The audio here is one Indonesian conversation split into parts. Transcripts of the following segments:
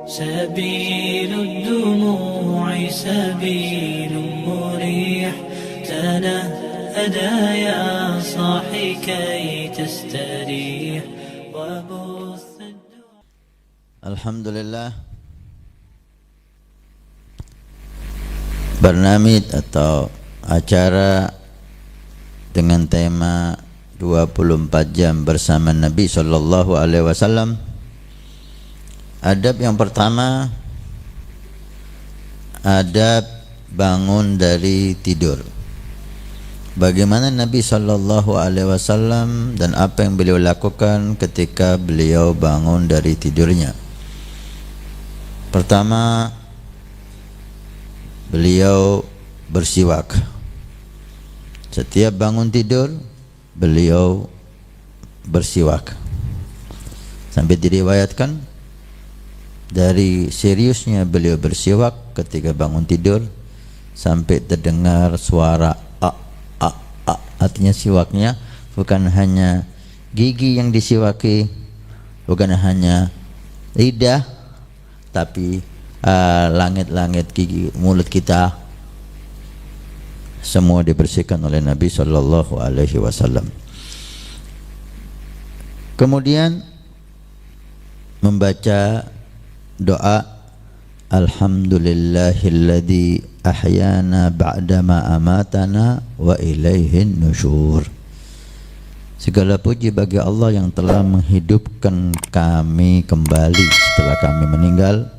سبيل الدموع سبيل مريح تنهدى يا صاحي كي تستريح وبث Alhamdulillah, Barnamij atau acara dengan tema 24 jam bersama Nabi sallallahu alaihi wasallam. Adab yang pertama, adab bangun dari tidur. Bagaimana Nabi sallallahu alaihi wasallam dan apa yang beliau lakukan ketika beliau bangun dari tidurnya. Pertama, beliau bersiwak. Setiap bangun tidur, beliau bersiwak. Sampai diriwayatkan dari seriusnya beliau bersiwak ketika bangun tidur sampai terdengar suara a a a. Artinya siwaknya bukan hanya gigi yang disiwaki, bukan hanya lidah, tapi langit-langit gigi mulut kita semua dibersihkan oleh Nabi sallallahu alaihi wasallam. Kemudian membaca doa alhamdulillahilladzi ahyana ba'dama amatana wa ilaihin nusyur. Segala puji bagi Allah yang telah menghidupkan kami kembali setelah kami meninggal,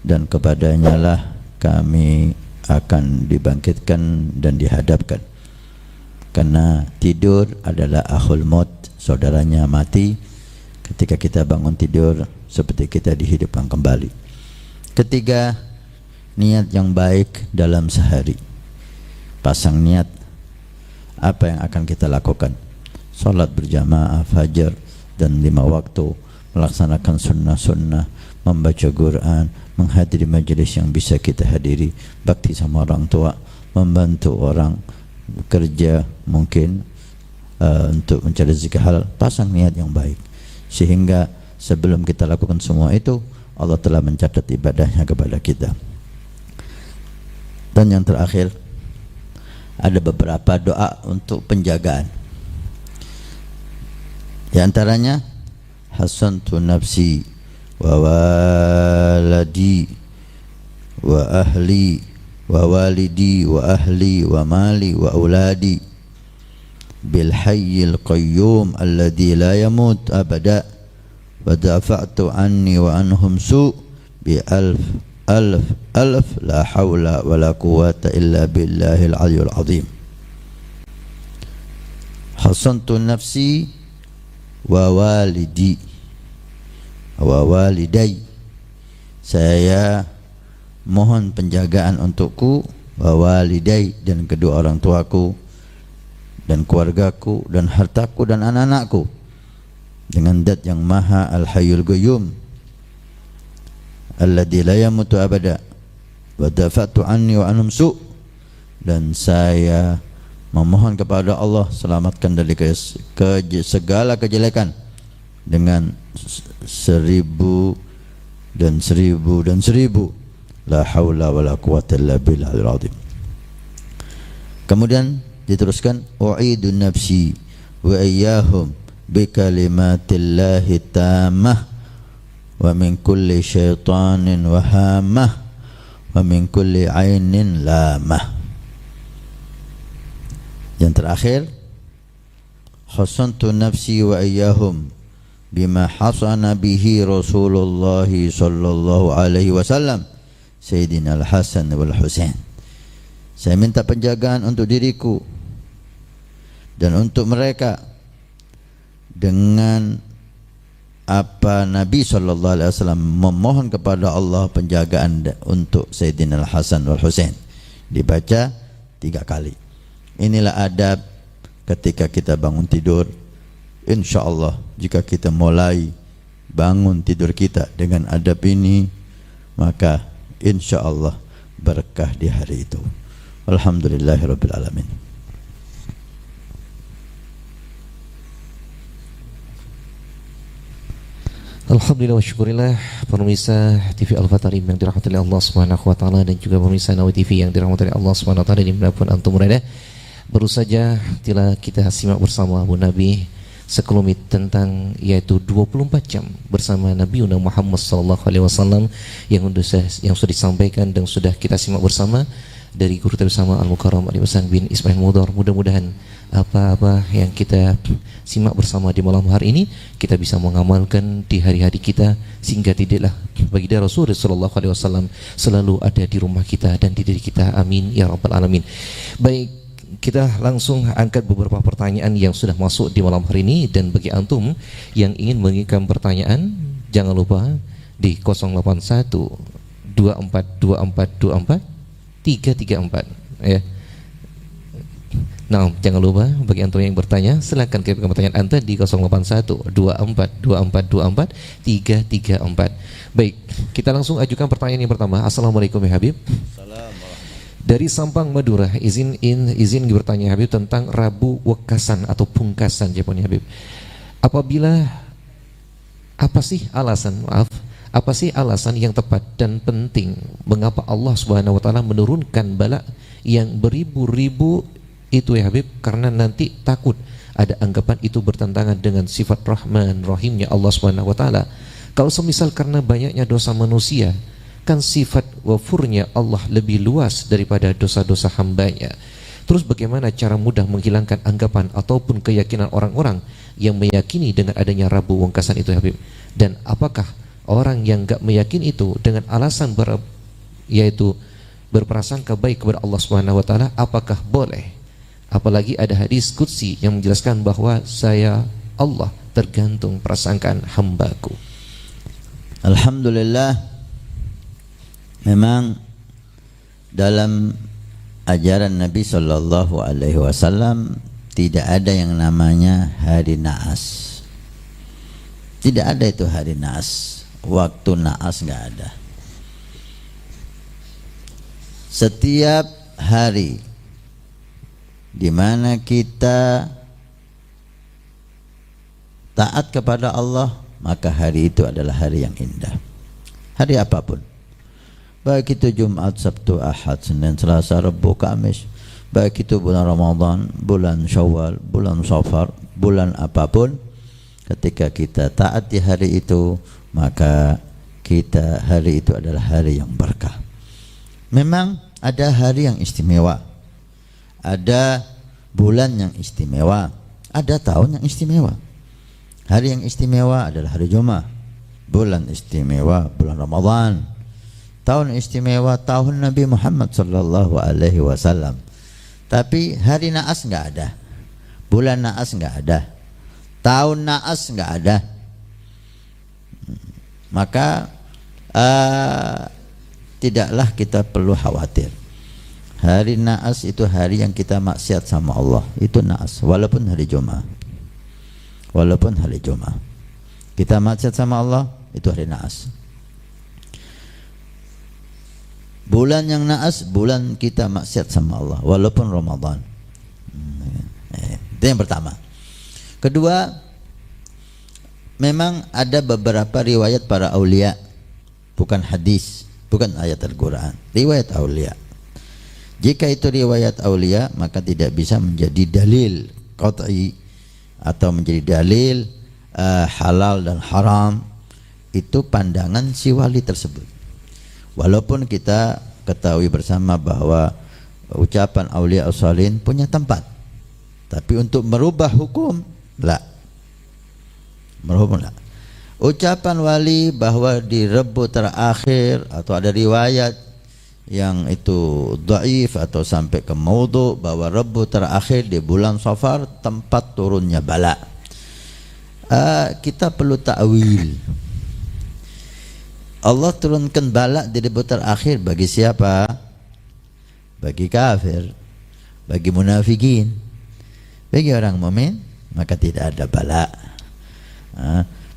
dan kepadanya lah kami akan dibangkitkan dan dihadapkan. Karena tidur adalah akhul maut, saudaranya mati. Ketika kita bangun tidur seperti kita dihidupkan kembali. Ketiga, niat yang baik dalam sehari. Pasang niat apa yang akan kita lakukan. Salat berjamaah fajar dan 5 waktu, melaksanakan sunnah-sunnah, membaca Quran, menghadiri majelis yang bisa kita hadiri, bakti sama orang tua, membantu orang bekerja mungkin untuk mencari rezeki halal. Pasang niat yang baik, sehingga sebelum kita lakukan semua itu, Allah telah mencatat ibadahnya kepada kita. Dan yang terakhir, ada beberapa doa untuk penjagaan. Di antaranya, hasantu nafsi wa waladi wa ahli wa walidi wa ahli wa mali wa auladi bil hayyil qayyum alladzi la yamut abada wa dafa'tu anni wa anhum su bi alf la hawla wa la quwwata illa billahil aliyyil azim. Hasantu nafsi wa walidi wa walidai, saya mohon penjagaan untukku, wa walidai, dan kedua orang tuaku dan keluargaku dan hartaku dan anak-anakku, dengan zat yang maha al-hayyul qayyum alladzi la yamutu abada wa dafa'tu anni wa anhum su', dan saya memohon kepada Allah selamatkan dari segala kejelekan dengan 1000 dan 1000 dan 1000, la haula wala quwwata illa billahil azim. Kemudian diteruskan, u'idu nafsi wa iyyahum bi kalimatillahi tammah wa min kulli syaitanin wahamah wa min kulli ainin lamah. Yang terakhir, hasantu nafsi wa iyyahum bima hasana bihi Rasulullah sallallahu alaihi wasallam Sayyidina Al-Hasan wal Husain. Saya minta penjagaan untuk diriku dan untuk mereka dengan apa Nabi sallallahu alaihi wasallam memohon kepada Allah penjagaan untuk Sayyidina Al-Hasan wal Husain. Dibaca 3 kali. Inilah adab ketika kita bangun tidur. InsyaAllah jika kita mulai bangun tidur kita dengan adab ini, maka InsyaAllah berkah di hari itu. Alhamdulillahirabbil alamin. Alhamdulillah wa syukurillah pemirsa TV Al-Fatarim yang dirahmati oleh Allah Subhanahu wa taala dan juga pemirsa Nawi TV yang dirahmati oleh Allah Subhanahu wa taala dimanapun antum berada. Baru saja telah kita simak bersama Abu Nabi sekelumit tentang yaitu 24 jam bersama Nabi Muhammad sallallahu alaihi wasallam yang sudah disampaikan dan sudah kita simak bersama dari guru kita bersama Al-Mukarram Ali Hasan bin Ismail Mudhar. Mudah-mudahan apa-apa yang kita simak bersama di malam hari ini kita bisa mengamalkan di hari-hari kita sehingga tidaklah bagi Rasulullah sallallahu alaihi wasallam selalu ada di rumah kita dan di diri kita. Amin ya rabbal alamin. Baik, kita langsung angkat beberapa pertanyaan yang sudah masuk di malam hari ini, dan bagi antum yang ingin mengirimkan pertanyaan jangan lupa di 081 242424 334 ya. Nah, jangan lupa bagi antum yang bertanya silakan kirimkan pertanyaan anda di 081 242424 334. Baik, kita langsung ajukan pertanyaan yang pertama. Assalamualaikum ya Habib. Dari Sampang Madura, izin bertanya Habib tentang Rabu Wekasan atau pungkasan jawabannya Habib. Apa sih alasan yang tepat dan penting mengapa Allah Subhanahu wa taala menurunkan bala yang beribu-ribu itu ya Habib? Karena nanti takut ada anggapan itu bertentangan dengan sifat Rahman Rahimnya Allah Subhanahu wa taala. Kalau semisal karena banyaknya dosa manusia, kan sifat wafurnya Allah lebih luas daripada dosa-dosa hambanya. Terus bagaimana cara mudah menghilangkan anggapan ataupun keyakinan orang-orang yang meyakini dengan adanya Rabu Wengkasan itu Habib? Dan apakah orang yang enggak meyakini itu dengan alasan yaitu berprasangka baik kepada Allah Subhanahu wa taala, apakah boleh? Apalagi ada hadis qudsi yang menjelaskan bahwa saya Allah tergantung prasangkaan hambaku. Alhamdulillah, memang dalam ajaran Nabi sallallahu alaihi wasallam tidak ada yang namanya hari naas. Tidak ada itu hari naas. Waktu naas enggak ada. Setiap hari di mana kita taat kepada Allah, maka hari itu adalah hari yang indah. Hari apapun, baik itu Jumat, Sabtu, Ahad, Senin, Selasa, Rabu, Kamis, baik itu bulan Ramadan, bulan Syawal, bulan Safar, bulan apapun, ketika kita taat di hari itu, maka hari itu adalah hari yang berkah. Memang ada hari yang istimewa, ada bulan yang istimewa, ada tahun yang istimewa. Hari yang istimewa adalah hari Jumat, bulan istimewa bulan Ramadan, tahun istimewa tahun Nabi Muhammad sallallahu alaihi wasallam. Tapi hari naas enggak ada, bulan naas enggak ada, tahun naas enggak ada. Maka tidaklah kita perlu khawatir. Hari naas itu hari yang kita maksiat sama Allah, itu naas, walaupun hari Jumat. Walaupun hari Jumat kita maksiat sama Allah, itu hari naas. Bulan yang naas, bulan kita maksiat sama Allah, walaupun Ramadan. Itu yang pertama. Kedua, memang ada beberapa riwayat para aulia, bukan hadis, bukan ayat Al-Quran, riwayat aulia. Jika itu riwayat aulia, maka tidak bisa menjadi dalil qat'i atau menjadi dalil halal dan haram. Itu pandangan si wali tersebut. Walaupun kita ketahui bersama bahwa ucapan aulia as-salihin punya tempat, tapi untuk merubah hukum, la. Merubah la. Ucapan wali bahwa di Rabu terakhir, atau ada riwayat yang itu dhaif atau sampai ke maudhu bahwa Rabu terakhir di bulan Safar tempat turunnya bala, kita perlu ta'wil. Allah turunkan bala di Rabu terakhir bagi siapa? Bagi kafir, bagi munafikin. Bagi orang mukmin maka tidak ada bala.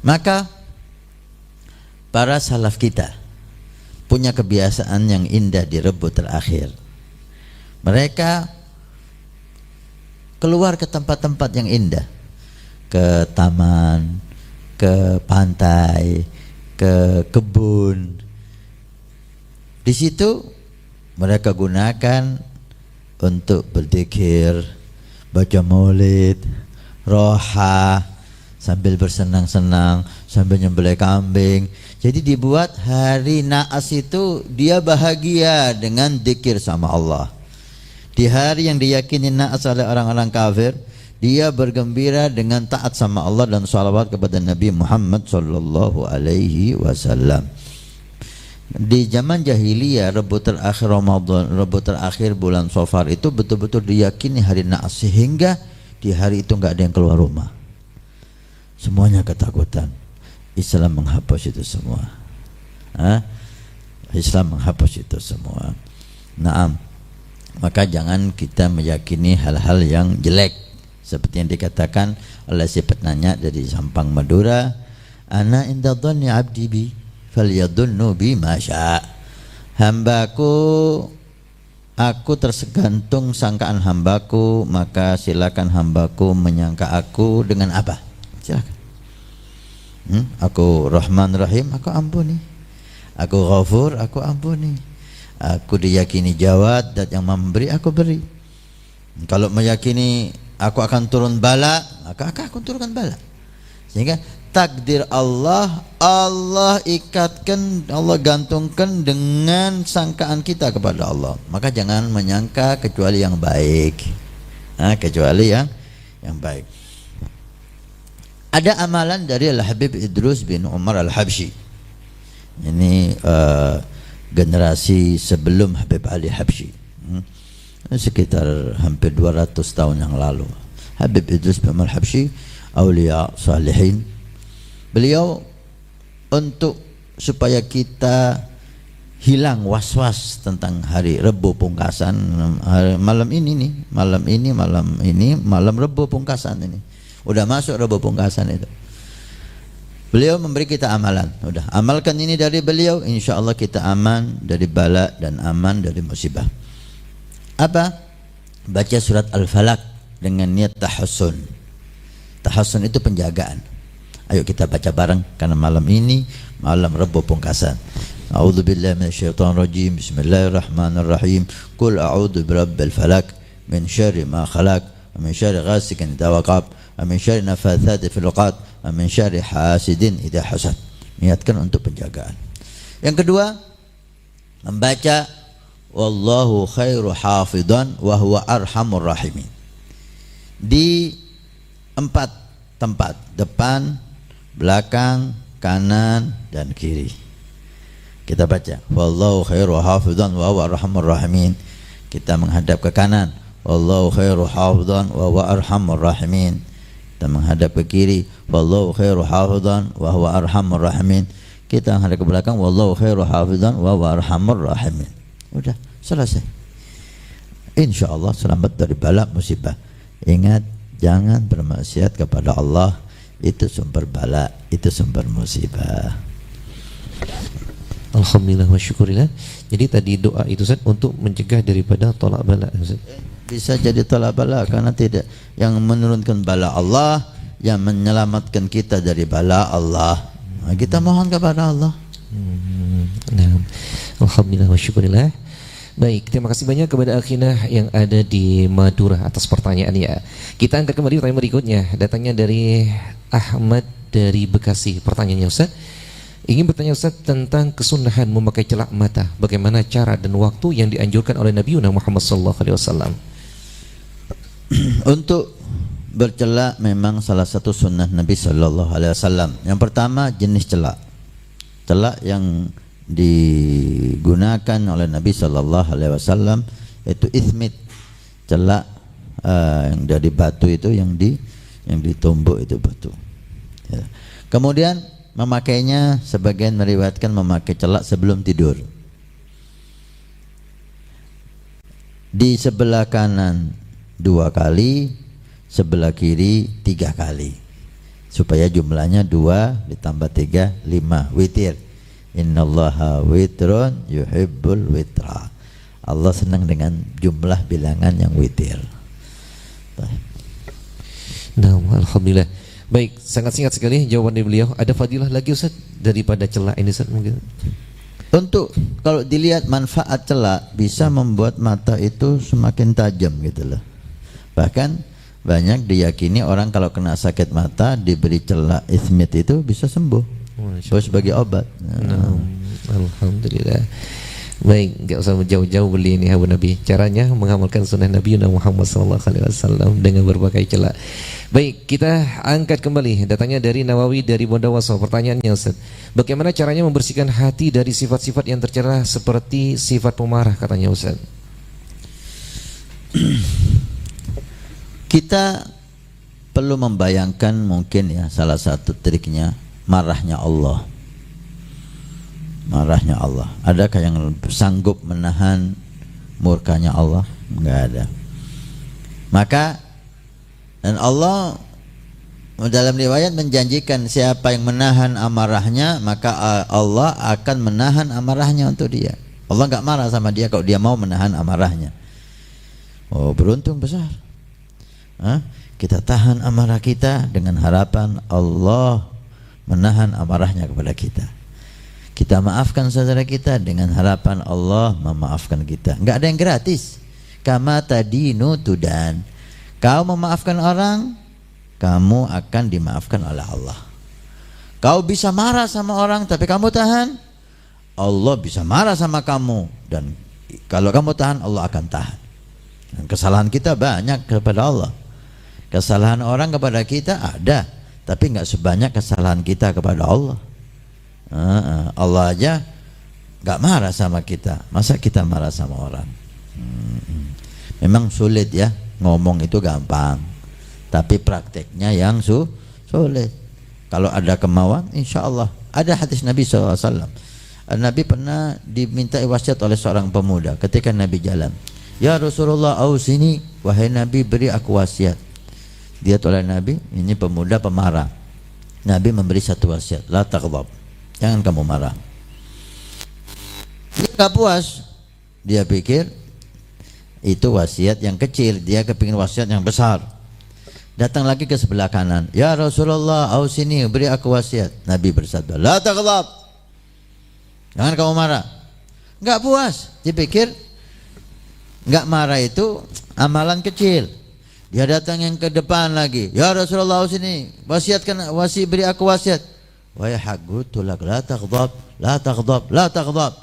Maka para salaf kita punya kebiasaan yang indah di Rabu terakhir. Mereka keluar ke tempat-tempat yang indah, ke taman, ke pantai, ke kebun. Di situ mereka gunakan untuk berzikir, baca maulid, roha, sambil bersenang-senang, sambil nyembelih kambing. Jadi dibuat hari naas itu dia bahagia dengan zikir sama Allah. Di hari yang diyakini naas oleh orang-orang kafir, dia bergembira dengan taat sama Allah dan salawat kepada Nabi Muhammad sallallahu alaihi wasallam. Di zaman jahiliyah, Rabu terakhir Ramadan, Rabu terakhir bulan Safar itu betul-betul diyakini hari naas, sehingga di hari itu enggak ada yang keluar rumah. Semuanya ketakutan. Islam menghapus itu semua. Islam menghapus itu semua. Naam. Maka jangan kita meyakini hal-hal yang jelek, seperti yang dikatakan oleh si penanya dari Sampang Madura, ana inda dhanni abdi bi falyadhunnu bi ma syaa. Hambaku, aku tergantung sangkaan hambaku, maka silakan hambaku menyangka aku dengan apa? Silakan. Aku Rahman Rahim, aku ampuni. Aku Ghafur, aku ampuni. Aku diyakini Jawad, dan yang memberi aku beri. Kalau meyakini aku akan turun bala, maka aku akan turunkan bala. Sehingga takdir Allah, Allah ikatkan, Allah gantungkan dengan sangkaan kita kepada Allah. Maka jangan menyangka kecuali yang baik. Kecuali yang baik. Ada amalan dari Al-Habib Idrus bin Umar Al-Habsyi. Ini generasi sebelum Habib Ali Habsyi, sekitar hampir 200 tahun yang lalu. Habib Idrus bin Umar Al-Habsyi, aulia salihin. Beliau untuk supaya kita hilang was-was tentang hari Rebu Pungkasan, malam ini, malam Rebu Pungkasan ini. Udah masuk Rebu Pungkasan itu. Beliau memberi kita amalan. Udah, amalkan ini dari beliau, insya Allah kita aman dari bala dan aman dari musibah. Apa? Baca surat Al-Falaq dengan niat tahassun. Tahassun itu penjagaan. Ayo kita baca bareng, karena malam ini malam Rebu Pungkasan. A'udzubillahi minasyaitonirrajim. Bismillahirrahmanirrahim. Qul a'udzu birabbil falaq min syarri ma khalaq wa min syarri ghasikin idza waqab wa min syarri nafatsati fil 'uqad wa min syarri hasidin idza hasad. Niatkan untuk penjagaan. Yang kedua, membaca wallahu khairu hafidhan wa huwa arhamur rahimin. Di 4 tempat, depan, belakang, kanan, dan kiri. Kita baca wallahu khairu hafidhan wa huwa arhamur rahimin. Kita menghadap ke kanan, wallahu khairu hafidhan wa huwa arhamur rahimin. Kita menghadap ke kiri, wallahu khairu hafidhan wa huwa arhamur rahimin. Kita menghadap ke belakang, wallahu khairu hafidhan wa huwa arhamur rahimin. Udah, selesai. Insyaallah selamat dari bala musibah. Ingat, jangan bermaksiat kepada Allah, itu sumber bala, itu sumber musibah. Alhamdulillah wa syukurillah. Jadi tadi doa itu Ustaz untuk mencegah daripada tolak bala, Ustaz. Bisa jadi tolak bala, karena tidak. Yang menurunkan bala Allah, yang menyelamatkan kita dari bala Allah. Nah, kita mohon kepada Allah. Nah, alhamdulillah wa syukurillah. Baik, terima kasih banyak kepada Akhinah yang ada di Madura atas pertanyaannya. Kita angkat kembali pertanyaan berikutnya. Datangnya dari Ahmad dari Bekasi. Pertanyaannya, Ustaz, ingin bertanya Ustaz tentang kesunahan memakai celak mata. Bagaimana cara dan waktu yang dianjurkan oleh Nabi Muhammad SAW? Untuk bercelak memang salah satu sunnah Nabi SAW. Yang pertama, jenis celak. Celak yang digunakan oleh Nabi SAW yaitu ithmit, celak yang dari batu itu, yang ditumbuk itu batu. Ya. Kemudian memakainya, sebagian meriwayatkan memakai celak sebelum tidur. Di sebelah kanan 2 kali, sebelah kiri 3 kali, supaya jumlahnya 2 ditambah 3, 5, witir. Innallaha witrun yuhibbul witra. Allah senang dengan jumlah bilangan yang witir. Nah, alhamdulillah. Baik, sangat singkat sekali jawaban dari beliau. Ada fadilah lagi Ustaz daripada celak ini Ustaz mungkin? Untuk kalau dilihat manfaat celak bisa membuat mata itu semakin tajam gitu loh. Bahkan banyak diyakini orang kalau kena sakit mata diberi celak ismit itu bisa sembuh. Sebagai obat. Alhamdulillah. Baik, enggak usah jauh-jauh beli ini Abu Nabi. Caranya mengamalkan sunnah Nabi Muhammad SAW dengan berbagai celak. Baik, kita angkat kembali datangnya dari Nawawi dari Bondowoso. Pertanyaannya Ustaz, bagaimana caranya membersihkan hati dari sifat-sifat yang tercela seperti sifat pemarah katanya Ustaz? Kita perlu membayangkan mungkin ya salah satu triknya marahnya Allah. Marahnya Allah. Adakah yang sanggup menahan murkanya Allah? Enggak ada. Maka dan Allah dalam riwayat menjanjikan siapa yang menahan amarahnya maka Allah akan menahan amarahnya untuk dia. Allah enggak marah sama dia kalau dia mau menahan amarahnya. Oh, beruntung besar. Kita tahan amarah kita dengan harapan Allah menahan amarahnya kepada kita. Kita maafkan saudara kita dengan harapan Allah memaafkan kita. Enggak ada yang gratis. Kama tadinu tudan. Kau memaafkan orang, kamu akan dimaafkan oleh Allah. Kau bisa marah sama orang tapi kamu tahan, Allah bisa marah sama kamu. Dan kalau kamu tahan, Allah akan tahan. Dan kesalahan kita banyak kepada Allah. Kesalahan orang kepada kita ada, tapi enggak sebanyak kesalahan kita kepada Allah. Allah aja gak marah sama kita, masa kita marah sama orang? Memang sulit ya, ngomong itu gampang, tapi prakteknya yang sulit. Kalau ada kemauan, insya Allah. Ada hadis Nabi SAW. Nabi pernah diminta wasiat oleh seorang pemuda ketika Nabi jalan. Ya Rasulullah, ausini, wahai Nabi beri aku wasiat. Dia oleh Nabi, ini pemuda pemarah. Nabi memberi satu wasiat, la taghdab. Jangan kamu marah. Dia gak puas. Dia pikir itu wasiat yang kecil, dia kepingin wasiat yang besar. Datang lagi ke sebelah kanan. Ya Rasulullah, ausini, beri aku wasiat. Nabi bersabda, la taghdab. Jangan kamu marah. Gak puas. Dia pikir gak marah itu amalan kecil. Dia datang yang ke depan lagi. Ya Rasulullah, ausini, wasiatkan, beri aku wasiat. Wahai haqqu lak la taghdab, la taghdab, la taghdab.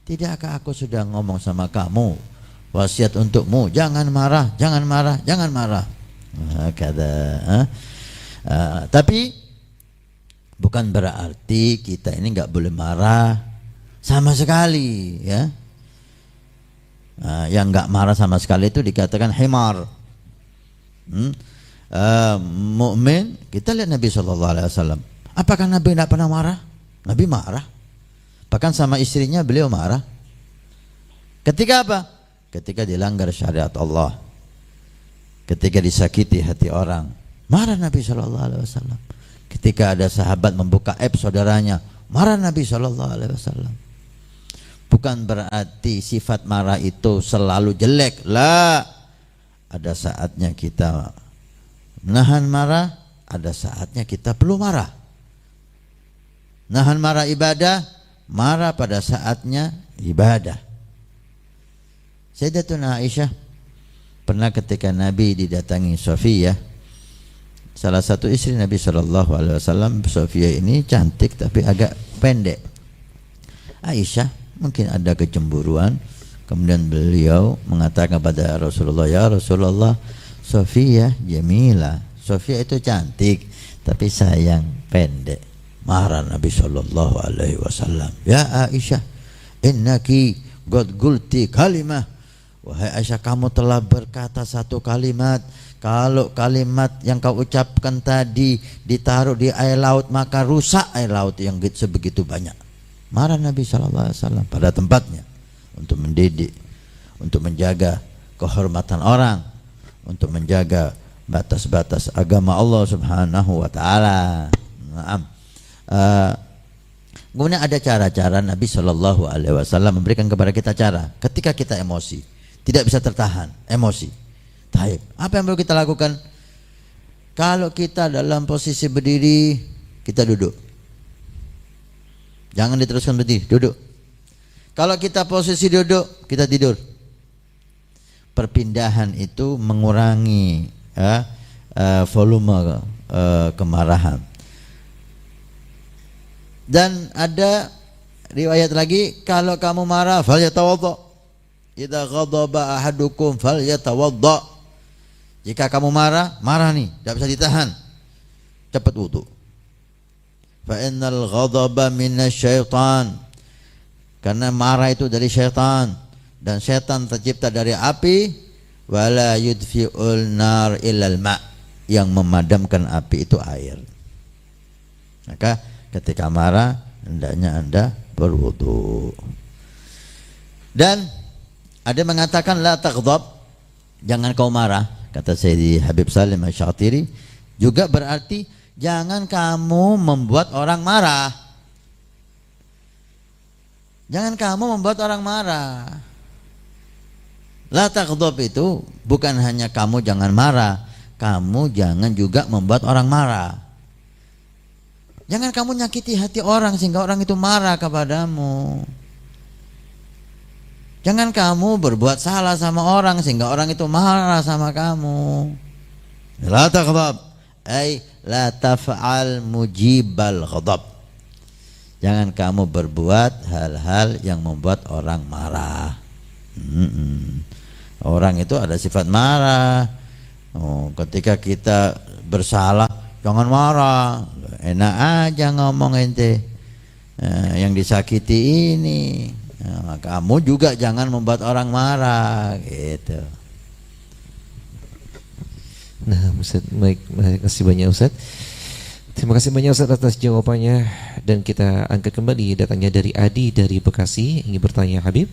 Tidakkah aku sudah ngomong sama kamu, wasiat untukmu, jangan marah, jangan marah, jangan marah. Tapi bukan berarti kita ini enggak boleh marah sama sekali, ya. Yang enggak marah sama sekali itu dikatakan himar. Mukmin, kita lihat Nabi SAW. Apakah Nabi tidak pernah marah? Nabi marah. Bahkan sama istrinya beliau marah. Ketika apa? Ketika dilanggar syariat Allah. Ketika disakiti hati orang, marah Nabi SAW. Ketika ada sahabat membuka aib saudaranya, marah Nabi SAW. Bukan berarti sifat marah itu selalu jelek. Lah, ada saatnya kita menahan marah, ada saatnya kita perlu marah. Nahan marah ibadah, marah pada saatnya ibadah. Sayyidatuna Aisyah pernah ketika Nabi didatangi Sofiyah, salah satu istri Nabi SAW. Sofiyah ini cantik tapi agak pendek. Aisyah mungkin ada kecemburuan, kemudian beliau mengatakan kepada Rasulullah, ya Rasulullah, Sofiyah jamila, Sofiyah itu cantik tapi sayang pendek. Marah Nabi SAW. Ya Aisyah, innaki qad qulti kalimah. Wahai Aisyah, kamu telah berkata satu kalimat. Kalau kalimat yang kau ucapkan tadi ditaruh di air laut, maka rusak air laut yang sebegitu banyak. Marah Nabi SAW pada tempatnya, untuk mendidik, untuk menjaga kehormatan orang, untuk menjaga batas-batas agama Allah Subhanahu wa taala. Naam. Kemudian ada cara-cara Nabi SAW memberikan kepada kita cara ketika kita emosi, tidak bisa tertahan emosi. Taib. Apa yang perlu kita lakukan? Kalau kita dalam posisi berdiri, kita duduk. Jangan diteruskan berdiri, duduk. Kalau kita posisi duduk, kita tidur. Perpindahan itu mengurangi volume kemarahan. Dan ada riwayat lagi, kalau kamu marah, falyatawadda. Idza ghadaba ahadukum falyatawadda. Jika kamu marah nih, tidak bisa ditahan, cepat wudu. Fa innal ghadaba minasyaitan. Karena marah itu dari syaitan, dan syaitan tercipta dari api. Wala yudfi'ul nar illal ma'. Yang memadamkan api itu air. Maka ketika marah hendaknya Anda berwudu. Dan ada mengatakan la taghdab, jangan kau marah. Kata Sayyidi Habib Salim Asy-Syatiri, juga berarti jangan kamu membuat orang marah. Jangan kamu membuat orang marah. La taghdab itu bukan hanya kamu jangan marah, kamu jangan juga membuat orang marah. Jangan kamu nyakiti hati orang sehingga orang itu marah kepadamu. Jangan kamu berbuat salah sama orang sehingga orang itu marah sama kamu. La taghdab, ay la taf'al mujibal ghadab. Jangan kamu berbuat hal-hal yang membuat orang marah. Orang itu ada sifat marah. Ketika kita bersalah, jangan marah. Enak aja ngomong ente. Yang disakiti ini. Kamu juga jangan membuat orang marah gitu. Nah, Ustaz, baik, terima kasih banyak Ustaz. Terima kasih banyak Ustaz atas jawabannya. Dan kita angkat kembali datangnya dari Adi dari Bekasi, ingin bertanya Habib,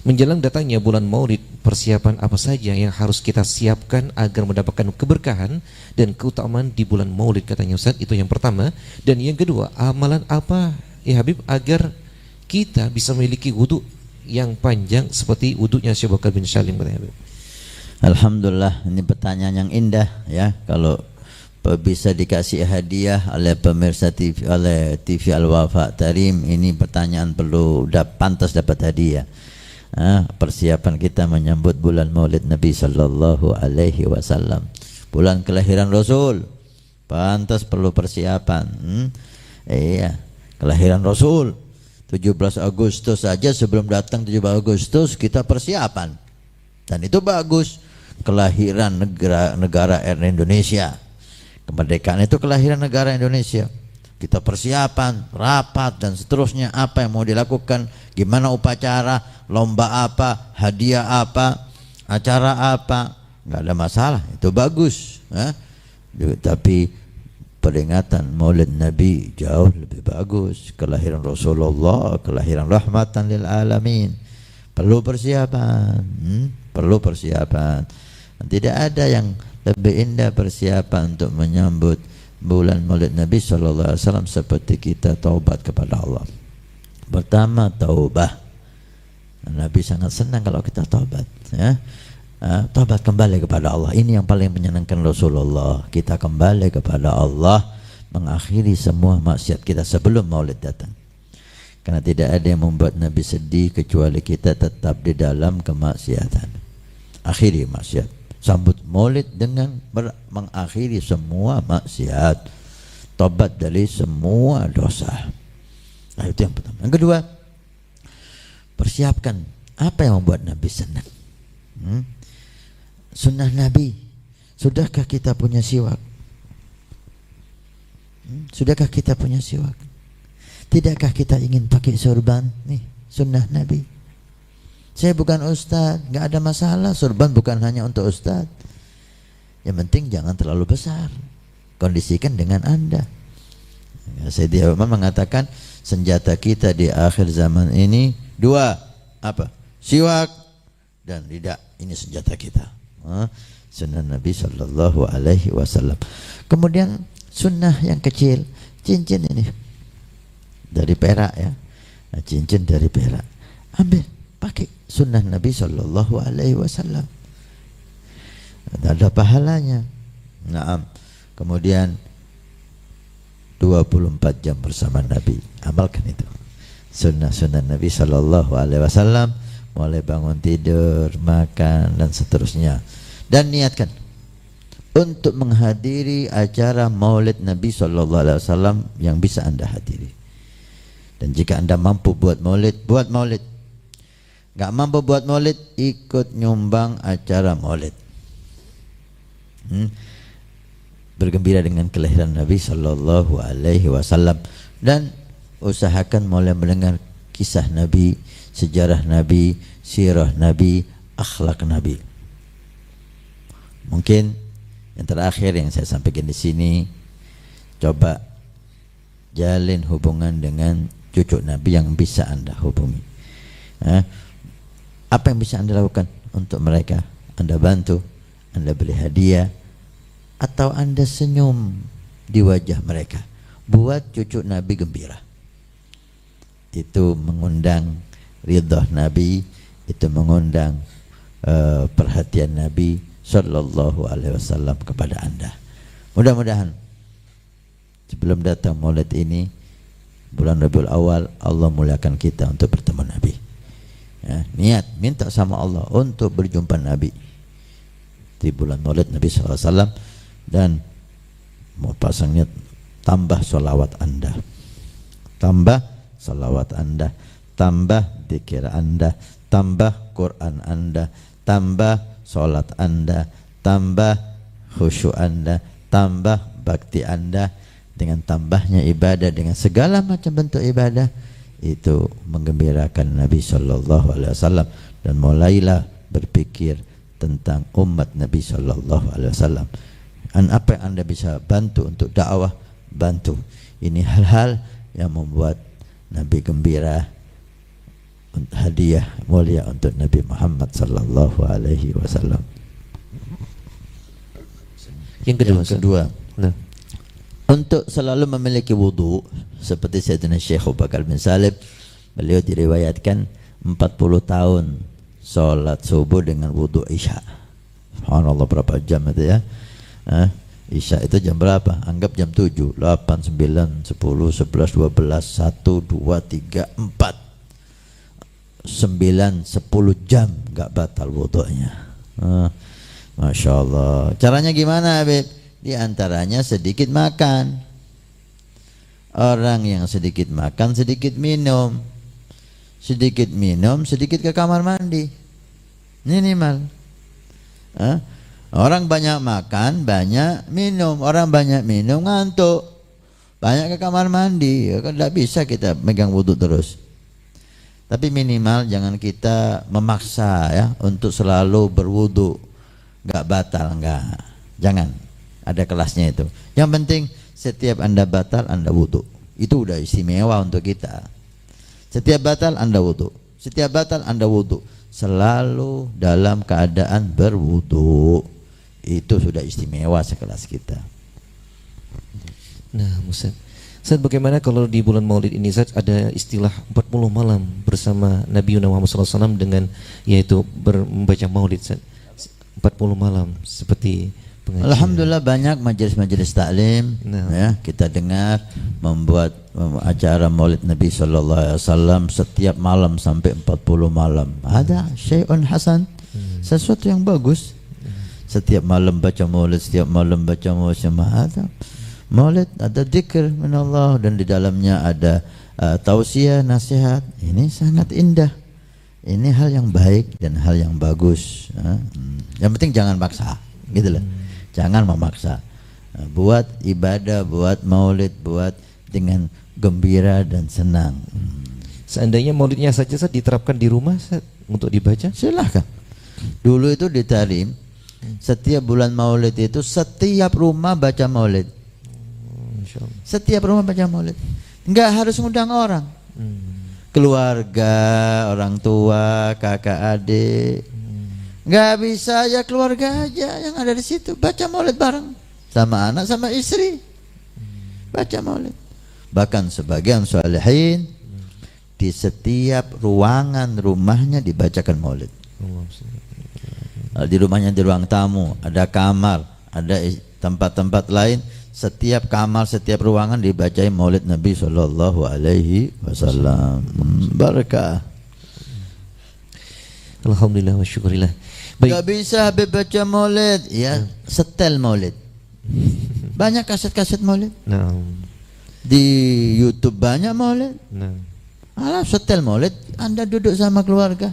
menjelang datangnya bulan Maulid, persiapan apa saja yang harus kita siapkan agar mendapatkan keberkahan dan keutamaan di bulan Maulid, katanya Ustaz. Itu yang pertama. Dan yang kedua, amalan apa ya Habib agar kita bisa memiliki wudu yang panjang seperti wudunya Syekh Bakar bin Salim, katanya Habib. Alhamdulillah, ini pertanyaan yang indah ya. Kalau bisa dikasih hadiah oleh pemirsa TV, oleh TV Al-Wafa Tarim, ini pertanyaan perlu pantas dapat hadiah. Persiapan kita menyambut bulan Maulid Nabi Sallallahu Alaihi Wasallam, bulan kelahiran Rasul, pantas perlu persiapan. Iya, kelahiran Rasul 17 Agustus saja, sebelum datang 17 Agustus kita persiapan, dan itu bagus. Kelahiran negara Indonesia, kemerdekaan itu kelahiran negara Indonesia. Kita persiapan, rapat dan seterusnya, apa yang mau dilakukan, gimana upacara, lomba apa, hadiah apa, acara apa, nggak ada masalah, itu bagus. Tapi peringatan Maulid Nabi jauh lebih bagus. Kelahiran Rasulullah, kelahiran rahmatan lil alamin, perlu persiapan. Perlu persiapan. Tidak ada yang lebih indah persiapan untuk menyambut bulan Maulid Nabi Sallallahu Alaihi Wasallam seperti kita taubat kepada Allah. Pertama, taubah. Nabi sangat senang kalau kita taubat, ya. Taubat, kembali kepada Allah. Ini yang paling menyenangkan Rasulullah. Kita kembali kepada Allah, mengakhiri semua maksiat kita sebelum Maulid datang. Karena tidak ada yang membuat Nabi sedih kecuali kita tetap di dalam kemaksiatan. Akhiri maksiat, sambut Maulid dengan mengakhiri semua maksiat, tobat dari semua dosa. Nah, itu yang pertama. Yang kedua, persiapkan apa yang membuat Nabi senang. Sunnah Nabi. Sudahkah kita punya siwak? Sudahkah kita punya siwak? Tidakkah kita ingin pakai sorban? Nih, sunnah Nabi. Saya bukan ustaz, nggak ada masalah. Sorban bukan hanya untuk ustaz. Yang penting jangan terlalu besar. Kondisikan dengan Anda. Sayyidina Umar mengatakan senjata kita di akhir zaman ini dua, apa? Siwak dan lidah. Ini senjata kita. Sunnah Nabi Sallallahu Alaihi Wasallam. Kemudian sunnah yang kecil, cincin ini dari perak ya, cincin dari perak, ambil, pakai sunnah Nabi Sallallahu Alaihi Wasallam. Ada pahalanya. Naam. Kemudian 24 jam bersama Nabi. Amalkan itu. Sunnah-sunnah Nabi Sallallahu Alaihi Wasallam, mulai bangun tidur, makan dan seterusnya. Dan niatkan untuk menghadiri acara Maulid Nabi Sallallahu Alaihi Wasallam yang bisa anda hadiri. Dan jika anda mampu buat maulid, buat maulid. Gak mampu buat maulid, ikut nyumbang acara maulid. Bergembira dengan kelahiran Nabi Sallallahu Alaihi Wasallam dan usahakan mulai mendengar kisah Nabi, sejarah Nabi, sirah Nabi, akhlak Nabi. Mungkin yang terakhir yang saya sampaikan di sini, coba jalin hubungan dengan cucu Nabi yang bisa anda hubungi. Apa yang bisa anda lakukan untuk mereka? Anda bantu, anda beli hadiah, atau anda senyum di wajah mereka. Buat cucu Nabi gembira. Itu mengundang ridha Nabi, itu mengundang perhatian Nabi Sallallahu Alaihi Wasallam kepada anda. Mudah-mudahan sebelum datang Maulid ini, bulan Rabiul Awal, Allah muliakan kita untuk bertemu Nabi. Ya, niat minta sama Allah untuk berjumpa Nabi di bulan Maulid Nabi SAW. Dan mau pasang niat, tambah sholawat anda, tambah sholawat anda, tambah dzikir anda, tambah Quran anda, tambah sholat anda, tambah khusyuk anda, tambah bakti anda. Dengan tambahnya ibadah, dengan segala macam bentuk ibadah, itu menggembirakan Nabi Sallallahu Alaihi Wasallam. Dan mulailah berpikir tentang umat Nabi Sallallahu Alaihi Wasallam. Dan apa yang anda bisa bantu untuk dakwah, bantu. Ini hal-hal yang membuat Nabi gembira. Hadiah mulia untuk Nabi Muhammad Sallallahu Alaihi Wasallam. Yang kedua, untuk selalu memiliki wudu seperti Sayyidina Syekh Abu Bakar bin Salim. Beliau diriwayatkan 40 tahun sholat subuh dengan wudu Isya. Subhanallah, berapa jam itu ya? Isya itu jam berapa? Anggap jam 7, 8, 9, 10, 11, 12, 1, 2, 3, 4 9, 10 jam gak batal wudunya. Masya Allah. Caranya gimana, Habib? Di antaranya sedikit makan. Orang yang sedikit makan, sedikit minum. Sedikit minum, sedikit ke kamar mandi. Minimal. Orang banyak makan, banyak minum. Orang banyak minum, ngantuk. Banyak ke kamar mandi. Ya kan tidak bisa kita megang wudu terus. Tapi minimal jangan kita memaksa ya untuk selalu berwudu. Gak batal, enggak. Jangan. Ada kelasnya itu. Yang penting setiap anda batal, anda wudu. Itu udah istimewa untuk kita. Setiap batal, anda wudu. Setiap batal, anda wudu. Selalu dalam keadaan berwudu. Itu sudah istimewa sekelas kita. Nah, Ustaz, bagaimana kalau di bulan Maulid ini Ustaz ada istilah 40 malam bersama Nabi Muhammad SAW dengan yaitu membaca Maulid Ustaz. 40 malam seperti pengajian. Alhamdulillah banyak majelis-majelis taklim ya, kita dengar membuat acara Maulid Nabi Sallallahu Alaihi Wasallam setiap malam sampai 40 malam. Ada syai'un hasan, sesuatu yang bagus. Setiap malam baca Maulid, setiap malam baca Maulid. Ada Maulid, ada zikir min Allah, dan di dalamnya ada tausiah, nasihat. Ini sangat indah. Ini hal yang baik dan hal yang bagus. Yang penting jangan paksa, gitu loh. Jangan memaksa. Buat ibadah, buat maulid, buat dengan gembira dan senang. Seandainya maulidnya saja diterapkan di rumah untuk dibaca, silahkan. Dulu itu di Tarim, setiap bulan maulid itu setiap rumah baca maulid. Setiap rumah baca maulid. Enggak harus ngundang orang. Keluarga, orang tua, kakak adik. Nggak bisa ya keluarga aja yang ada di situ baca maulid bareng sama anak sama istri, baca maulid. Bahkan sebagian salihin di setiap ruangan rumahnya dibacakan maulid. Di rumahnya di ruang tamu ada kamar, ada tempat-tempat lain, setiap kamar, setiap ruangan dibacain maulid Nabi sallallahu alaihi wasallam. Barakah. Alhamdulillah wa syukurillah. Gak bisa Habib baca maulid, ya setel maulid. Banyak kaset-kaset maulid. Nah. Di YouTube banyak maulid. Nah. Alah setel maulid, Anda duduk sama keluarga.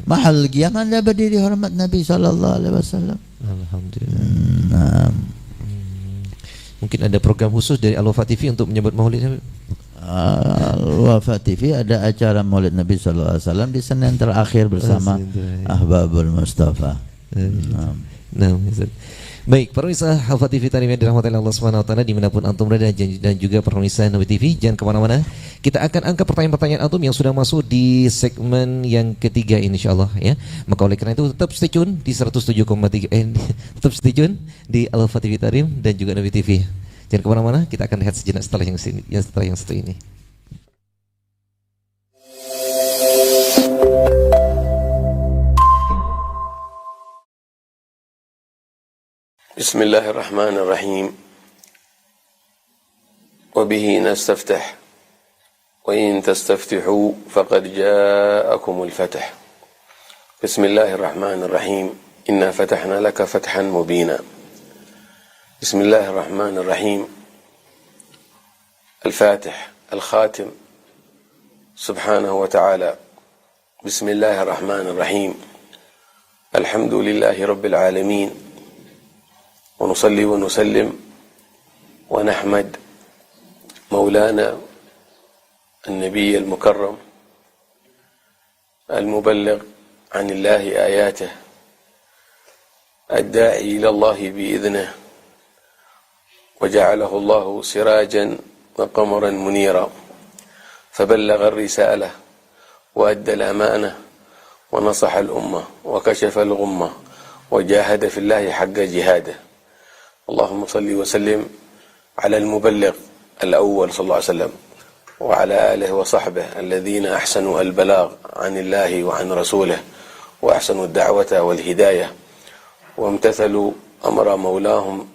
Mahal qiyam Anda berdiri hormat Nabi sallallahu alaihi wasallam. Alhamdulillah. Nah. Mungkin ada program khusus dari Al-Wafa TV untuk menyebut maulid. Al-Wafa TV ada acara maulid Nabi sallallahu alaihi wasallam di Senin terakhir bersama Ahbabul Mustafa. Nah, baik, pemirsa Al-Wafa TV tadi yang dirahmati Allah Subhanahu wa taala dimanapun antum berada dan juga pemirsa Nabi TV, jangan kemana-mana. Kita akan angkat pertanyaan-pertanyaan antum yang sudah masuk di segmen yang ketiga insyaallah ya. Maka oleh karena itu tetap stay tune di 107,3 tetap stay tune di Al-Wafa TV Tarim dan juga Nabi TV. Jangan kemana-mana, kita akan lihat sejenak setelah yang satu ini. Bismillahirrahmanirrahim. Wabihi nastaftah. Wa in tastaftihu faqad ja'akumul fath. Bismillahirrahmanirrahim. Inna fatahna laka fathan mubina. Bismillahirrahmanirrahim. Al-Fatih, Al-Khatim. Subhanahu wa ta'ala. Bismillahirrahmanirrahim. Alhamdulillahi rabbil alamin. ونصلي ونسلم ونحمد مولانا النبي المكرم المبلغ عن الله آياته الداعي إلى الله بإذنه وجعله الله سراجا وقمرا منيرا فبلغ الرسالة وأدى الأمانة ونصح الأمة وكشف الغمة وجاهد في الله حق جهاده اللهم صل وسلم على المبلغ الأول صلى الله عليه وسلم وعلى آله وصحبه الذين أحسنوا البلاغ عن الله وعن رسوله وأحسنوا الدعوة والهداية وامتثلوا أمر مولاهم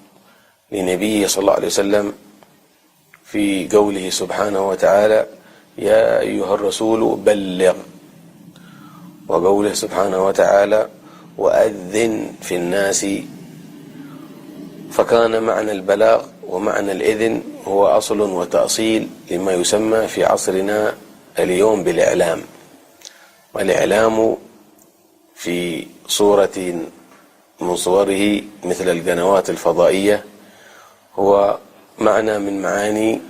لنبيه صلى الله عليه وسلم في قوله سبحانه وتعالى يا أيها الرسول بلغ وقوله سبحانه وتعالى وأذن في الناس فكان معنى البلاغ ومعنى الإذن هو أصل وتأصيل لما يسمى في عصرنا اليوم بالإعلام والإعلام في صورة من صوره مثل القنوات الفضائية هو معنى من معاني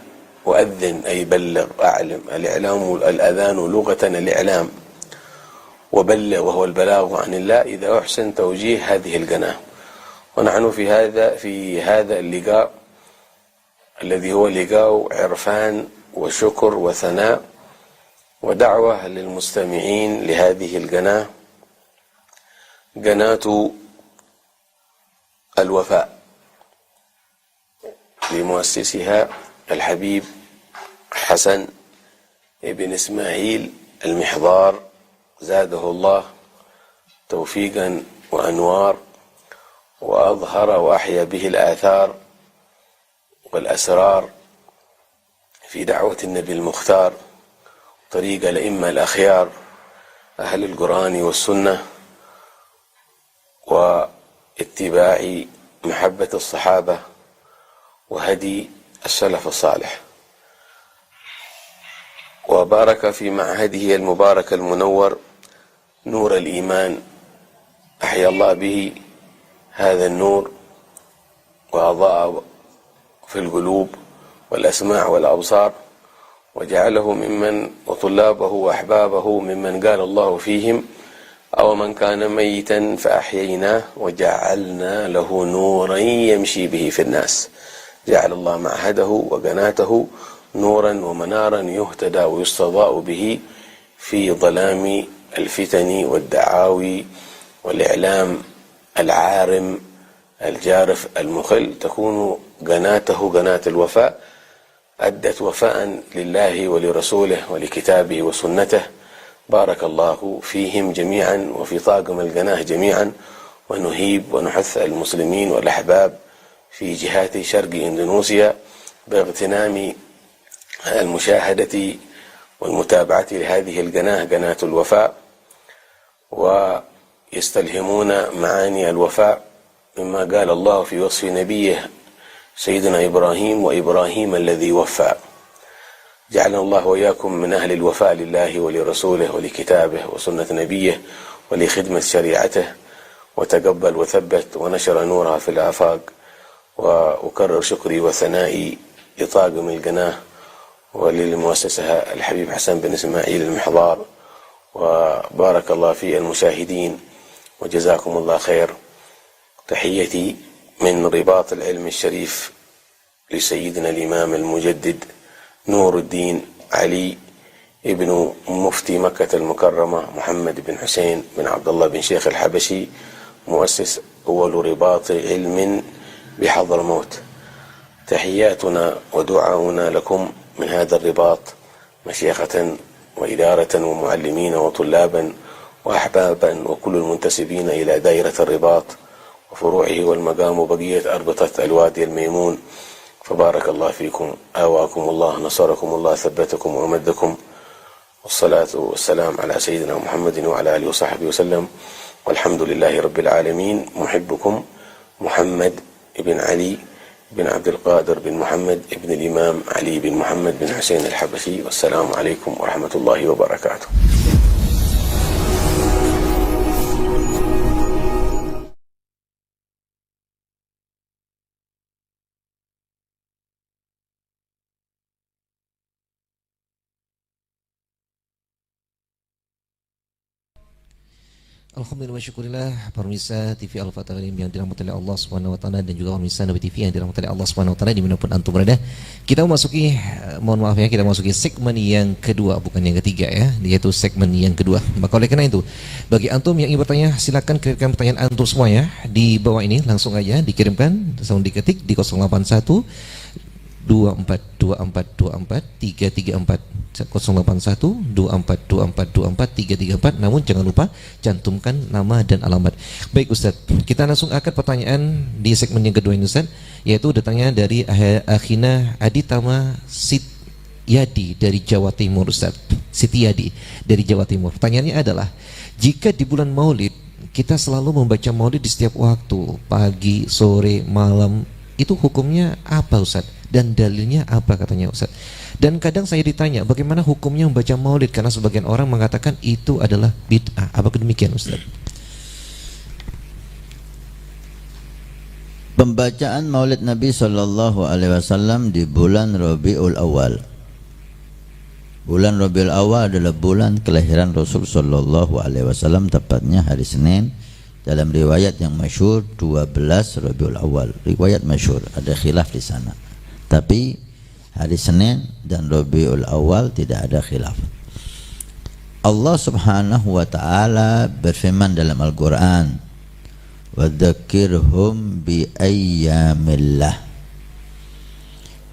وأذن أي بلغ أعلم الإعلام الأذان لغة الإعلام وبلغ وهو البلاغ عن الله إذا أحسن توجيه هذه القناة ونحن في هذا اللقاء الذي هو لقاء عرفان وشكر وثناء ودعوة للمستمعين لهذه القناة قناة الوفاء لمؤسسها الحبيب حسن ابن إسماعيل المحضار زاده الله توفيقا وأنوار وأظهر وأحيا به الآثار والأسرار في دعوة النبي المختار طريق الأئمة الأخيار أهل القرآن والسنة واتباع محبة الصحابة وهدي السلف الصالح وبارك في معهده المبارك المنور نور الإيمان أحيا الله به هذا النور وأضاء في القلوب والأسماع والأبصار وجعله ممن وطلابه وأحبابه ممن قال الله فيهم أو من كان ميتا فأحييناه وجعلنا له نورا يمشي به في الناس جعل الله معهده وقناته نورا ومنارا يهتدى ويستضاء به في ظلام الفتن والدعاوي والإعلام العارم الجارف المخل تكون قناته قناة الوفاء أدت وفاء لله ولرسوله ولكتابه وسنته بارك الله فيهم جميعا وفي طاقم القناة جميعا ونهيب ونحث المسلمين والأحباب في جهات شرق إندونيسيا باغتنام المشاهدة والمتابعة لهذه القناة، قناة الوفاء، ويستلهمون معاني الوفاء مما قال الله في وصف نبيه سيدنا إبراهيم: وإبراهيم الذي وفى. جعلنا الله وإياكم من أهل الوفاء لله ولرسوله ولكتابه وسنة نبيه ولخدمة شريعته، وتقبل وثبت ونشر نورها في الآفاق. وأكرر شكري وثنائي لطاقم القناة وللمؤسسة الحبيب حسن بن إسماعيل المحضار، وبارك الله في المشاهدين وجزاكم الله خير. تحيتي من رباط العلم الشريف لسيدنا الإمام المجدد نور الدين علي ابن مفتي مكة المكرمة محمد بن حسين بن عبد الله بن شيخ الحبشي، مؤسس أول رباط علم بحضرموت. تحياتنا ودعاؤنا لكم من هذا الرباط مشيخة وإدارة ومعلمين وطلابا وأحبابا وكل المنتسبين إلى دائرة الرباط وفروعه والمقام وبقية أربطة الوادي الميمون. فبارك الله فيكم، آواكم الله، نصركم الله، ثبتكم وأمدكم، والصلاة والسلام على سيدنا محمد وعلى آله وصحبه وسلم، والحمد لله رب العالمين. محبكم محمد بن علي بن عبد القادر بن محمد بن الإمام علي بن محمد بن حسين الحبشي، والسلام عليكم ورحمة الله وبركاته. Alhamdulillah wa syukurillah pemirsa TV Al-Fatihah yang dirahmati oleh Allah Subhanahu wa taala dan juga pemirsa Nabi TV yang dirahmati oleh Allah Subhanahu wa taala dimanapun antum berada. Kita memasuki mohon maaf ya, kita memasuki segmen yang kedua, bukan yang ketiga ya, yaitu segmen yang kedua. Maka oleh karena itu, bagi antum yang ingin bertanya silakan kirimkan pertanyaan antum semua ya di bawah ini, langsung aja dikirimkan, langsung diketik di 081 242424 334 081 242424 334. Namun jangan lupa cantumkan nama dan alamat. Baik Ustaz, kita langsung angkat pertanyaan di segmen yang kedua ini Ustaz, yaitu datangnya dari Akhina Aditama Sityadi dari Jawa Timur Ustaz. Sityadi dari Jawa Timur. Pertanyaannya adalah, jika di bulan Maulid kita selalu membaca Maulid di setiap waktu, pagi, sore, malam, itu hukumnya apa Ustaz? Dan dalilnya apa katanya Ustaz? Dan kadang saya ditanya bagaimana hukumnya membaca maulid, karena sebagian orang mengatakan itu adalah bid'ah. Apakah demikian Ustaz? Pembacaan maulid Nabi SAW di bulan Rabiul Awal. Bulan Rabiul Awal adalah bulan kelahiran Rasul SAW, tepatnya hari Senin. Dalam riwayat yang masyhur 12 Rabiul Awal, riwayat masyhur, ada khilaf di sana. Tapi hari Senin dan Rabiul Awal tidak ada khilaf. Allah Subhanahu wa taala berfirman dalam Al-Qur'an, "Wadzakirhum bi ayyamillah."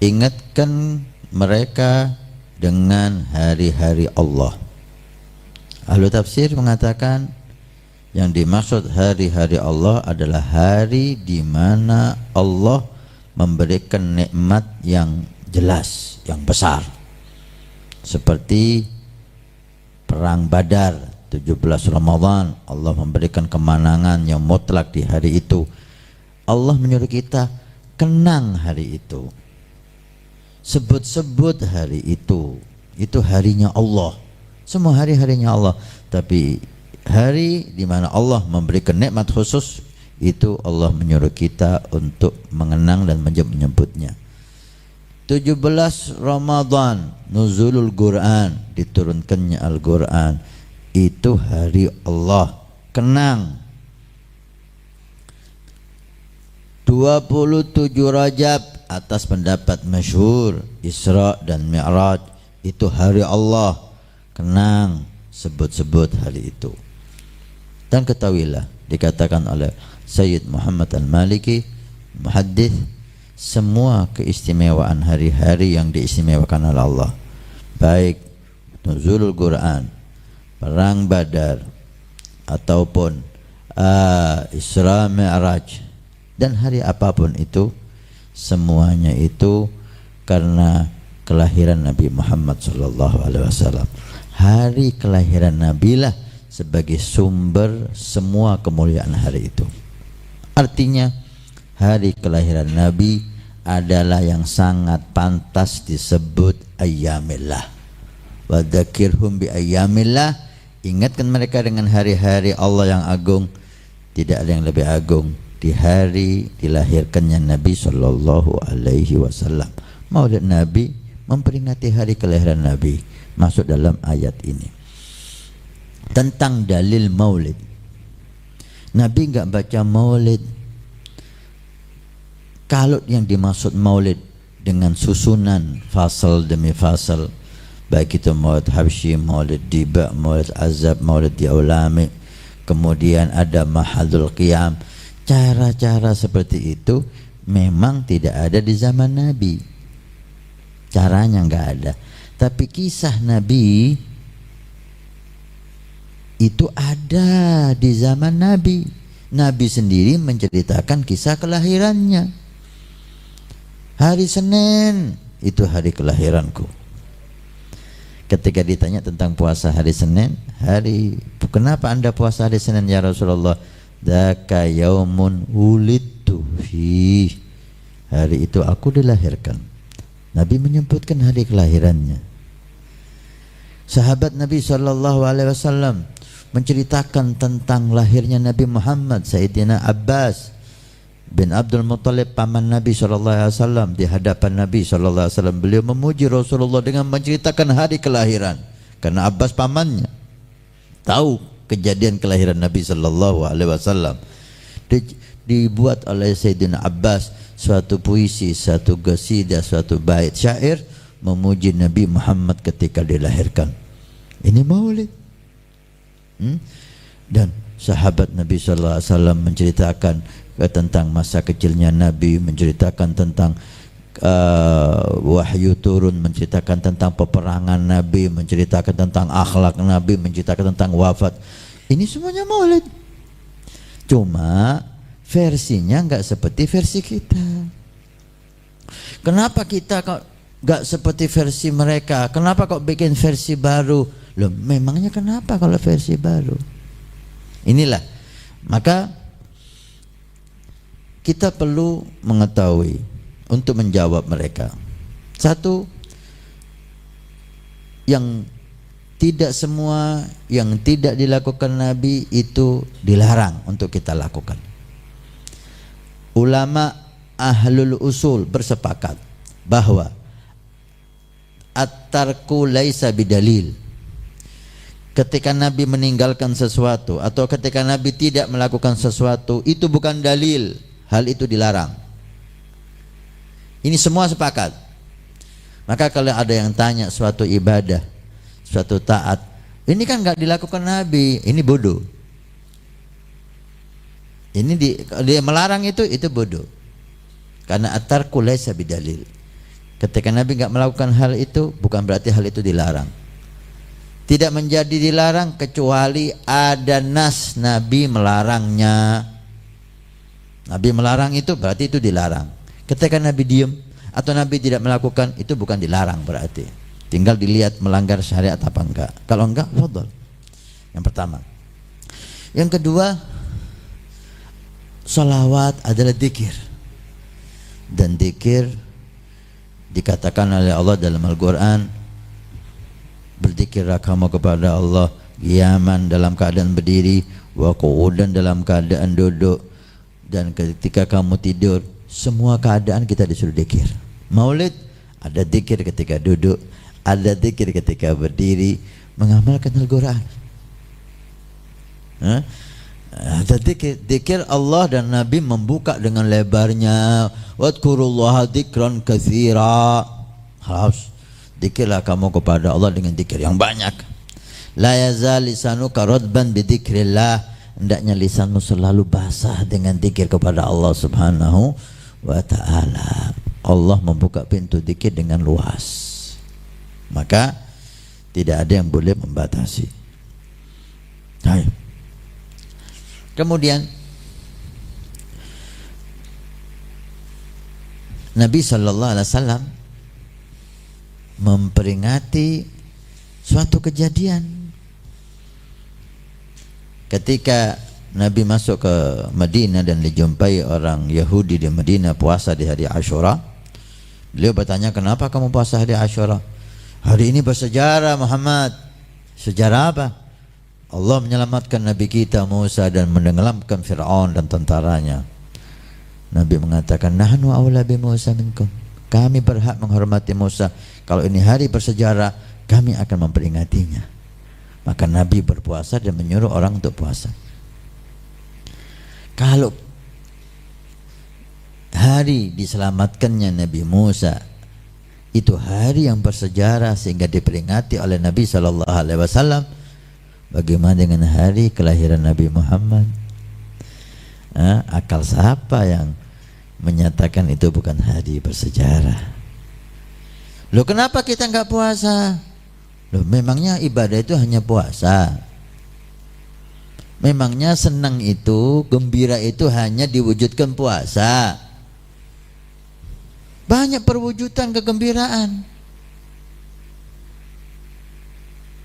Ingatkan mereka dengan hari-hari Allah. Ahlu tafsir mengatakan yang dimaksud hari-hari Allah adalah hari di mana Allah memberikan nikmat yang jelas, yang besar, seperti perang Badar 17 Ramadan. Allah memberikan kemenangan yang mutlak di hari itu. Allah menyuruh kita kenang hari itu, sebut-sebut hari itu harinya Allah. Semua hari-harinya Allah, tapi hari di mana Allah memberikan nikmat khusus itu Allah menyuruh kita untuk mengenang dan menyebutnya. 17 Ramadan nuzulul Quran, diturunkannya Al-Quran, itu hari Allah, kenang. 27 Rajab atas pendapat masyhur Isra dan Mi'raj, itu hari Allah, kenang, sebut-sebut hari itu. Dan ketahuilah, dikatakan oleh Sayyid Muhammad Al-Maliki muhaddits, semua keistimewaan hari-hari yang diistimewakan oleh Allah, baik nuzulul Quran, perang Badar, ataupun Isra Mi'raj, dan hari apapun itu semuanya itu karena kelahiran Nabi Muhammad SAW. Hari kelahiran Nabi lah sebagai sumber semua kemuliaan hari itu. Artinya hari kelahiran Nabi adalah yang sangat pantas disebut ayyamillah. Wa dzakirhum bi ayyamillah, ingatkan mereka dengan hari-hari Allah yang agung. Tidak ada yang lebih agung di hari dilahirkannya Nabi sallallahu alaihi wasallam. Maulid Nabi memperingati hari kelahiran Nabi, masuk dalam ayat ini. Tentang dalil maulid, Nabi enggak baca maulid. Kalau yang dimaksud maulid dengan susunan fasal demi fasal, baik itu maulid habsyi, maulid diba, maulid azab, maulid diulami, kemudian ada mahadul qiyam, cara-cara seperti itu memang tidak ada di zaman Nabi. Caranya enggak ada. Tapi kisah Nabi itu ada di zaman Nabi. Nabi sendiri menceritakan kisah kelahirannya. Hari Senin itu hari kelahiranku. Ketika ditanya tentang puasa hari Senin, kenapa anda puasa hari Senin ya Rasulullah? Dzaka yaumun wulidtu fi. Hari itu aku dilahirkan. Nabi menyebutkan hari kelahirannya. Sahabat Nabi SAW menceritakan tentang lahirnya Nabi Muhammad. Sayyidina Abbas bin Abdul Muttalib, paman Nabi SAW, di hadapan Nabi SAW beliau memuji Rasulullah dengan menceritakan hari kelahiran, karena Abbas pamannya tahu kejadian kelahiran Nabi SAW. Dibuat oleh Sayyidina Abbas suatu puisi, suatu qasidah, suatu bait syair memuji Nabi Muhammad ketika dilahirkan. Ini maulid. Dan sahabat Nabi SAW menceritakan tentang masa kecilnya Nabi, menceritakan tentang wahyu turun, menceritakan tentang peperangan Nabi, menceritakan tentang akhlak Nabi, menceritakan tentang wafat. Ini semuanya maulid. Cuma versinya enggak seperti versi kita. Kenapa kita kok enggak seperti versi mereka? Kenapa kok bikin versi baru? Loh, memangnya kenapa kalau versi baru? Inilah, maka kita perlu mengetahui untuk menjawab mereka. Satu, yang tidak semua yang tidak dilakukan Nabi itu dilarang untuk kita lakukan. Ulama ahlul usul bersepakat bahwa at-tarku laisa bidalil. Ketika Nabi meninggalkan sesuatu atau ketika Nabi tidak melakukan sesuatu, itu bukan dalil hal itu dilarang. Ini semua sepakat. Maka kalau ada yang tanya suatu ibadah, suatu taat, ini kan enggak dilakukan Nabi, ini bodoh. Ini dia melarang itu bodoh. Karena at-tarku laisa bidalil. Ketika Nabi enggak melakukan hal itu, bukan berarti hal itu dilarang. Tidak menjadi dilarang kecuali ada nas Nabi melarangnya. Nabi melarang itu berarti itu dilarang. Ketika Nabi diam atau Nabi tidak melakukan, itu bukan dilarang berarti. Tinggal dilihat melanggar syariat apa enggak. Kalau enggak, fadhol. Yang pertama. Yang kedua, salawat adalah dzikir. Dan dzikir dikatakan oleh Allah dalam Al-Quran, berzikirlah kamu kepada Allah qiyaman dalam keadaan berdiri, wa qu'udan dalam keadaan duduk, dan ketika kamu tidur. Semua keadaan kita disuruh zikir. Maulid ada zikir ketika duduk, ada zikir ketika berdiri, mengamalkan Al-Quran. Ada zikir Allah dan Nabi membuka dengan lebarnya, wadkurullaha dzikran katsira. Harus zikirlah kamu kepada Allah dengan zikir yang banyak. La yazal lisanuka radban bi dzikrillah. Hendaknya lisanmu selalu basah dengan zikir kepada Allah Subhanahu wa ta'ala. Allah membuka pintu zikir dengan luas. Maka tidak ada yang boleh membatasi. Hai. Kemudian Nabi sallallahu alaihi wasallam memperingati suatu kejadian ketika Nabi masuk ke Madinah dan dijumpai orang Yahudi di Madinah puasa di hari Asyura. Beliau bertanya, kenapa kamu puasa hari Asyura? Hari ini bersejarah Muhammad. Sejarah apa? Allah menyelamatkan Nabi kita Musa dan menenggelamkan Fir'aun dan tentaranya. Nabi mengatakan, nahnu aula bi Musa minkum. Kami berhak menghormati Musa. Kalau ini hari bersejarah, kami akan memperingatinya. Maka Nabi berpuasa dan menyuruh orang untuk puasa. Kalau hari diselamatkannya Nabi Musa itu hari yang bersejarah sehingga diperingati oleh Nabi SAW, bagaimana dengan hari kelahiran Nabi Muhammad? Akal siapa yang menyatakan itu bukan hari bersejarah? Loh, kenapa kita enggak puasa? Loh, memangnya ibadah itu hanya puasa? Memangnya senang itu, gembira itu hanya diwujudkan puasa? Banyak perwujudan kegembiraan.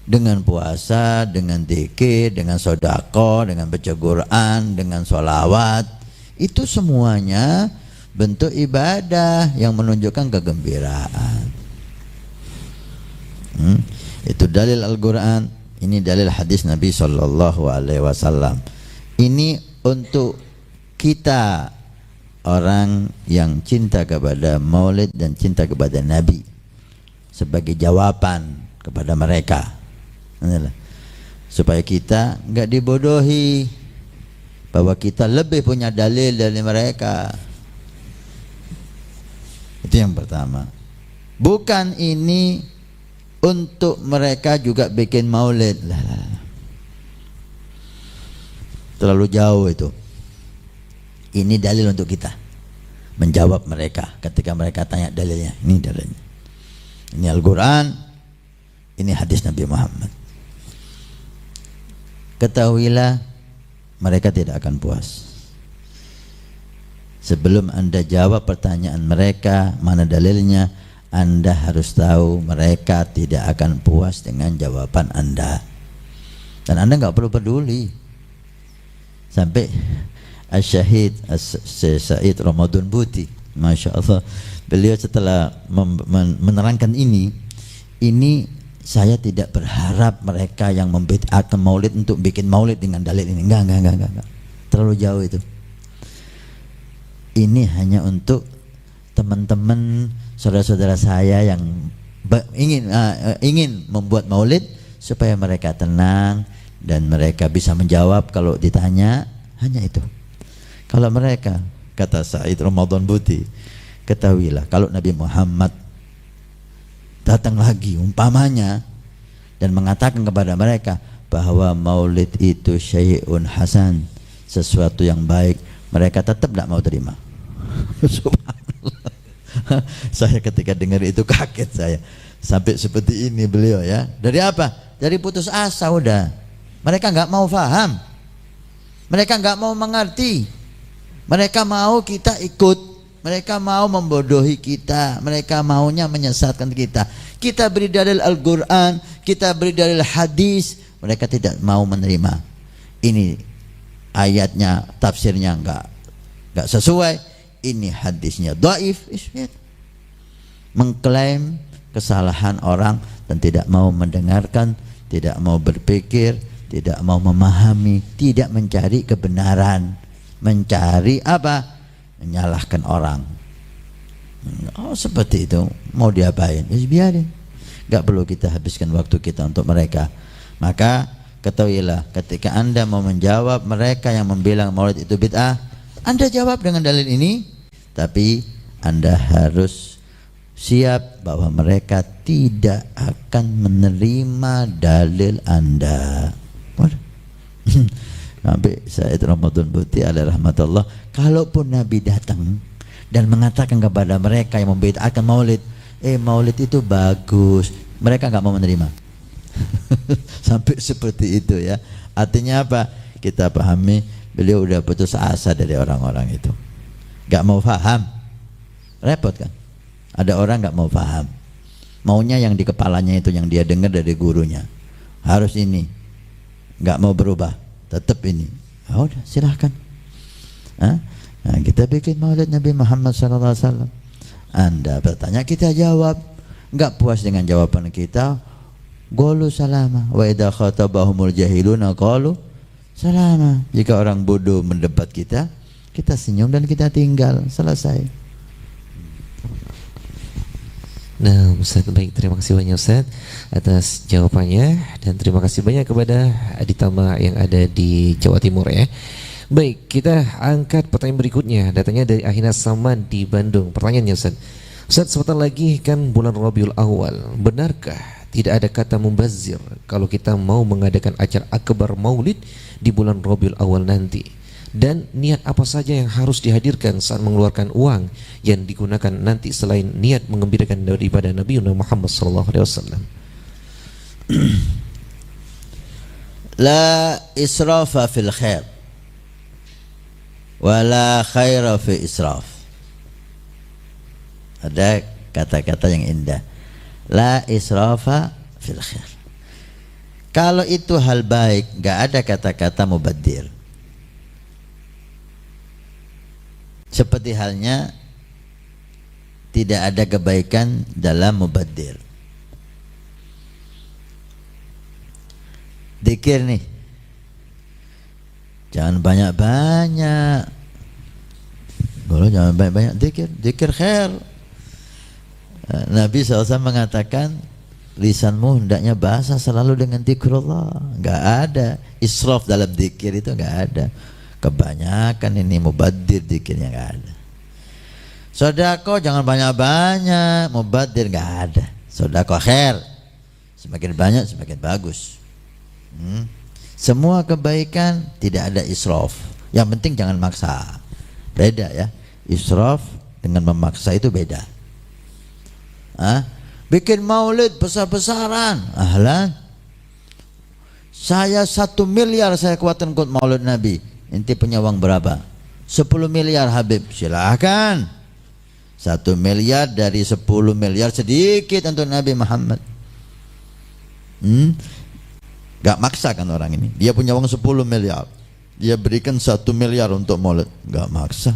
Dengan puasa, dengan dzikir, dengan sedekah, dengan baca Quran, dengan sholawat, itu semuanya bentuk ibadah yang menunjukkan kegembiraan. Itu dalil Al-Quran. Ini dalil hadis Nabi sallallahu alaihi wasallam. Ini untuk kita orang yang cinta kepada Maulid dan cinta kepada Nabi, sebagai jawaban kepada mereka. Supaya kita enggak dibodohi bahwa kita lebih punya dalil dari mereka. Itu yang pertama. Bukan ini untuk mereka juga bikin maulid. Terlalu jauh itu. Ini dalil untuk kita menjawab mereka ketika mereka tanya dalilnya. Ini dalilnya. Ini Al-Quran, ini hadis Nabi Muhammad. Ketahuilah mereka tidak akan puas. Sebelum Anda jawab pertanyaan mereka, mana dalilnya, Anda harus tahu mereka tidak akan puas dengan jawaban Anda. Dan Anda enggak perlu peduli. Sampai Asy-Syahid Said Ramadan Buti, Masya Allah, beliau setelah menerangkan ini saya tidak berharap mereka yang membid'ahkan maulid untuk bikin maulid dengan dalil ini. Enggak. Terlalu jauh itu. Ini hanya untuk teman-teman saudara-saudara saya yang ingin membuat maulid supaya mereka tenang dan mereka bisa menjawab kalau ditanya. Hanya itu. Kalau mereka, kata Said Ramadan Buti, ketahuilah kalau Nabi Muhammad datang lagi umpamanya dan mengatakan kepada mereka bahwa maulid itu syai'un hasan, sesuatu yang baik, mereka tetap tidak mau terima. Subhanallah. Saya ketika dengar itu kaget saya. Sampai seperti ini beliau ya. Dari apa? Dari putus asa udah. Mereka enggak mau paham. Mereka enggak mau mengerti. Mereka mau kita ikut. Mereka mau membodohi kita. Mereka maunya menyesatkan kita. Kita beri dalil Al-Quran, kita beri dalil hadis, mereka tidak mau menerima. Ini ayatnya, tafsirnya enggak sesuai. Ini hadisnya dhaif. Mengklaim kesalahan orang dan tidak mau mendengarkan, tidak mau berpikir, tidak mau memahami, tidak mencari kebenaran, mencari apa? Menyalahkan orang. Oh seperti itu, mau diapain? Ya biarin. Gak perlu kita habiskan waktu kita untuk mereka. Maka ketahuilah, ketika Anda mau menjawab mereka yang membilang maulid itu bid'ah, Anda jawab dengan dalil ini, tapi Anda harus siap bahwa mereka tidak akan menerima dalil Anda. Nabi Said Ramadan Buti alaihi rahmatullah, kalaupun Nabi datang dan mengatakan kepada mereka yang membid'ahkan maulid, maulid itu bagus, mereka enggak mau menerima. Sampai seperti itu ya. Artinya apa? Kita pahami beliau udah putus asa dari orang-orang itu. Enggak mau paham. repot kan. Ada orang nggak mau paham, maunya yang di kepalanya itu yang dia dengar dari gurunya, harus ini, nggak mau berubah, tetap ini. Oh, udah silahkan. Nah, kita bikin maulid Nabi Muhammad SAW. Anda bertanya, kita jawab. Nggak puas dengan jawaban kita, qalu salama. Wa idza khatabahumul jahiluna qalu salama. Jika orang bodoh mendebat kita senyum dan kita tinggal, selesai. Nah, Ustaz, baik, terima kasih banyak Ustaz atas jawabannya, dan terima kasih banyak kepada Aditama yang ada di Jawa Timur ya. Baik, kita angkat pertanyaan berikutnya, datanya dari Ahina Saman di Bandung. Pertanyaannya Ustaz, sebentar lagi kan bulan Rabiul Awal, benarkah tidak ada kata mubazir kalau kita mau mengadakan acara akbar maulid di bulan Rabiul Awal nanti? Dan niat apa saja yang harus dihadirkan saat mengeluarkan uang yang digunakan nanti selain niat mengembirakan daripada Nabi Muhammad SAW? La israfa fil khair wala khaira fi israf. Ada kata-kata yang indah. La israfa fil khair. Kalau itu hal baik, gak ada kata-kata mubadir. Seperti halnya tidak ada kebaikan dalam mubadir. Dzikir nih, jangan banyak-banyak. Kalau jangan banyak-banyak dzikir, dzikir khair. Nabi SAW mengatakan, lisanmu hendaknya basah selalu dengan dzikrullah. Enggak ada israf dalam dzikir, itu enggak ada. Kebanyakan ini mubadir dzikirnya enggak ada. Sedekah jangan banyak-banyak, mubadir enggak ada. Sedekah khair, semakin banyak semakin bagus. Semua kebaikan tidak ada israf. Yang penting jangan maksa. Beda ya. Israf dengan memaksa itu beda. Bikin maulid besar-besaran, ahlan. Saya 1 miliar saya kuatkan ikut maulid Nabi. Inti punya uang berapa? 10 miliar Habib, silahkan. 1 miliar dari 10 miliar sedikit untuk Nabi Muhammad. Gak maksa kan orang ini. Dia punya uang 10 miliar, dia berikan 1 miliar untuk maulid. Gak maksa,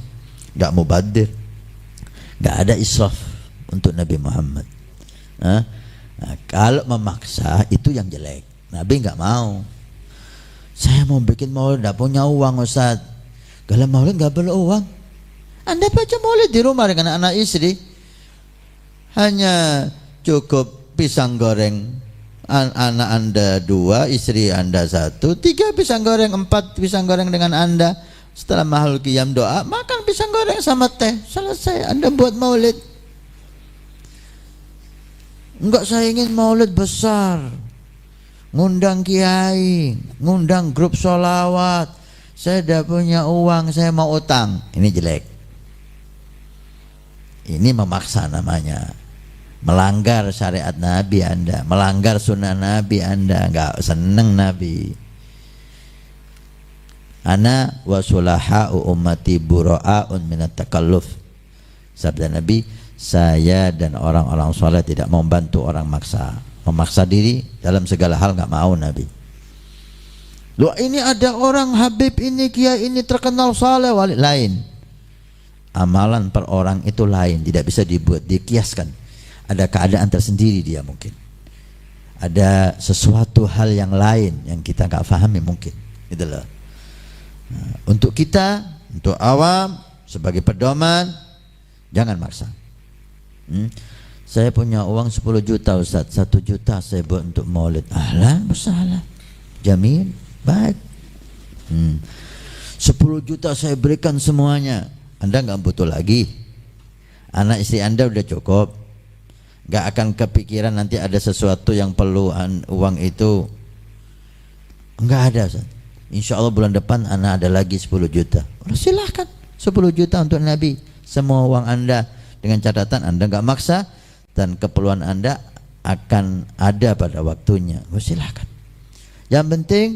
gak mubadir, gak ada israf untuk Nabi Muhammad. Nah, kalau memaksa itu yang jelek. Nabi gak mau. Saya mau bikin maulid, gak punya uang Ustaz. Kalau maulid gak perlu uang. Anda baca maulid di rumah dengan anak istri, hanya cukup pisang goreng. Anak Anda 2, istri Anda 1, 3 pisang goreng, 4 pisang goreng dengan Anda. Setelah mahal qiyam doa, makan pisang goreng sama teh, selesai. Anda buat maulid. Enggak, saya ingin maulid besar, ngundang kiai, ngundang grup sholawat. Saya tidak punya uang, saya mau utang. Ini jelek. Ini memaksa namanya. Melanggar syariat Nabi Anda, melanggar sunnah Nabi Anda. Enggak seneng Nabi. Ana wa sulaha'u ummati bura'un minat takalluf. Sabda Nabi, saya dan orang-orang soleh tidak mau bantu orang memaksa diri dalam segala hal, nggak mau Nabi. Loh, ini ada orang Habib ini, kiai ini terkenal soleh, wali lain. Amalan per orang itu lain, tidak bisa dibuat dikiaskan. Ada keadaan tersendiri dia mungkin. Ada sesuatu hal yang lain yang kita nggak pahami mungkin. Itulah. Nah, untuk kita, untuk awam sebagai pedoman, jangan maksa. Saya punya uang 10 juta Ustaz, 1 juta saya buat untuk maulid. Ahlan bersalah, jamil, baik. 10 juta saya berikan semuanya. Anda nggak butuh lagi. Anak istri Anda udah cukup. Nggak akan kepikiran nanti ada sesuatu yang perlu uang itu. Nggak ada Ustaz. Insya Allah bulan depan anak ada lagi 10 juta. Silahkan 10 juta untuk Nabi. Semua uang Anda, dengan catatan Anda nggak maksa dan keperluan Anda akan ada pada waktunya. Silahkan. Yang penting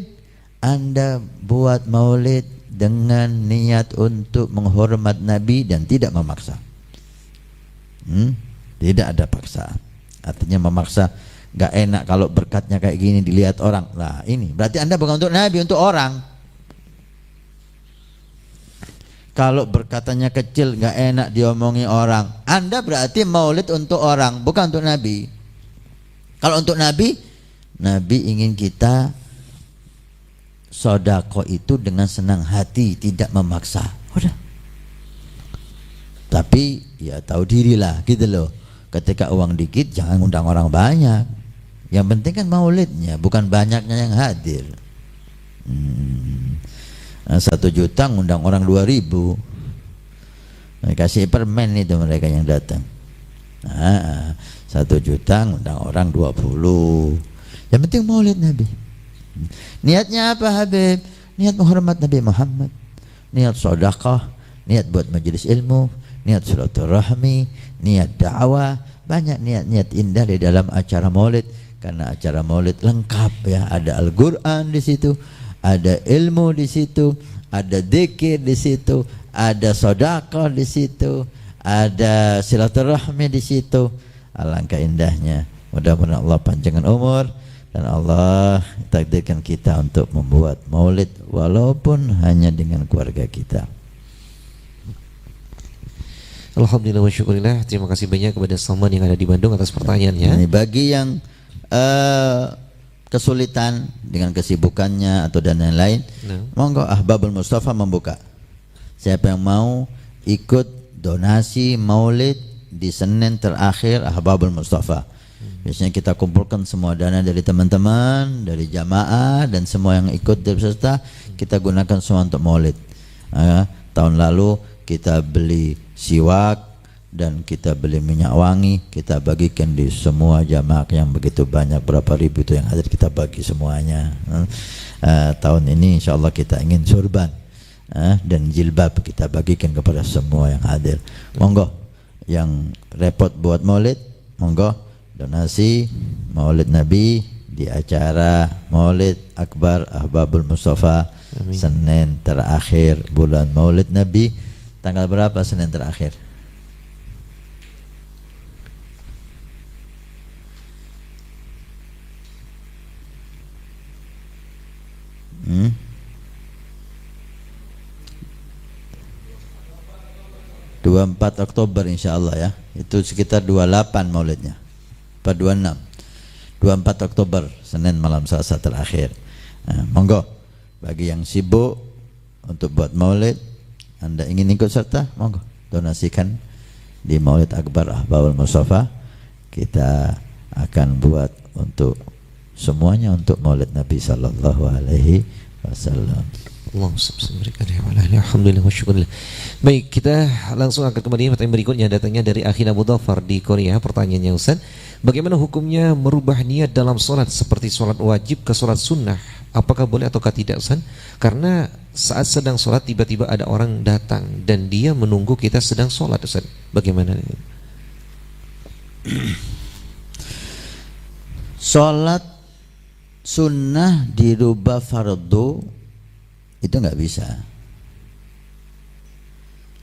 Anda buat maulid dengan niat untuk menghormat Nabi dan tidak memaksa. Tidak ada paksaan. Artinya memaksa, gak enak kalau berkatnya kayak gini dilihat orang. Nah ini berarti Anda bukan untuk Nabi, untuk orang. Kalau berkatanya kecil gak enak diomongi orang, Anda berarti maulid untuk orang, bukan untuk Nabi. Kalau untuk Nabi, Nabi ingin kita sodako itu dengan senang hati, tidak memaksa. Udah. Tapi ya tahu dirilah gitu loh. Ketika uang dikit jangan undang orang banyak. Yang penting kan maulidnya, bukan banyaknya yang hadir. 1 juta ngundang orang 2.000. Kasih permen itu mereka yang datang. 1 juta ngundang orang 20. Yang penting maulid Nabi. Niatnya apa Habib? Niat menghormat Nabi Muhammad, niat sedekah, niat buat majelis ilmu, niat silaturahmi, niat dakwah. Banyak niat-niat indah di dalam acara maulid. Karena acara maulid lengkap ya, ada Al-Qur'an di situ, ada ilmu di situ, ada zikir di situ, ada sedekah di situ, ada silaturahmi di situ. Alangkah indahnya. Mudah-mudahan Allah panjangkan umur dan Allah takdirkan kita untuk membuat maulid walaupun hanya dengan keluarga kita. Alhamdulillah wa syukurillah. Terima kasih banyak kepada Salman yang ada di Bandung atas pertanyaannya. Ini bagi yang kesulitan dengan kesibukannya atau dan lain-lain, monggo Ahbabul Mustafa membuka. Siapa yang mau ikut donasi maulid di Senin terakhir Ahbabul Mustafa. Biasanya kita kumpulkan semua dana dari teman-teman, dari jamaah dan semua yang ikut berserta, kita gunakan semua untuk maulid. Tahun lalu kita beli siwak dan kita beli minyak wangi, kita bagikan di semua jamaah yang begitu banyak, berapa ribu itu yang hadir, kita bagi semuanya. Tahun ini insya Allah kita ingin surban dan jilbab, kita bagikan kepada semua yang hadir. Monggo yang repot buat maulid, monggo donasi maulid Nabi di acara Maulid Akbar Ahbabul Mustafa. Amin. Senin terakhir bulan Maulid Nabi. Tanggal berapa Senin terakhir? Hmm? 24 Oktober insya Allah ya. Itu sekitar 28 maulidnya. Apa 26? 24 Oktober Senin malam Selasa terakhir. Monggo bagi yang sibuk untuk buat maulid, Anda ingin ikut serta, monggo donasikan di Maulid Akbar Ahbabul Mustafa. Kita akan buat untuk semuanya untuk Maulid Nabi sallallahu alaihi wasallam. Alhamdulillah wa syukurillah. Baik, kita langsung akan kembali pertanyaan berikutnya, datangnya dari Akhi Abu Dhafar di Korea. Pertanyaannya Ustaz, bagaimana hukumnya merubah niat dalam sholat seperti sholat wajib ke sholat sunnah? Apakah boleh ataukah tidak Ustaz? Karena saat sedang sholat tiba-tiba ada orang datang dan dia menunggu kita sedang sholat Ustaz. Bagaimana ini? Sholat sunnah dirubah fardu itu nggak bisa.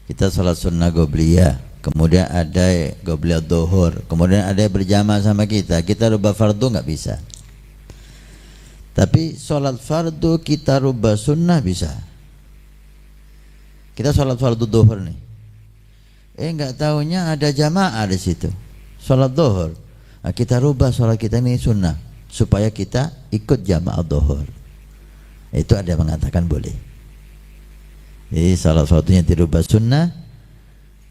Kita sholat sunnah qobliyah, kemudian ada qobliyah dhuhur, kemudian ada berjamaah sama kita rubah fardu nggak bisa. Tapi sholat fardu kita rubah sunnah bisa. Kita sholat fardu dhuhur nih, nggak taunya ada jamaah di situ sholat dhuhur. Nah, kita rubah sholat kita ini sunnah supaya kita ikut jamaah dhuhur. Itu ada yang mengatakan boleh. Jadi salah satunya dirubah sunnah,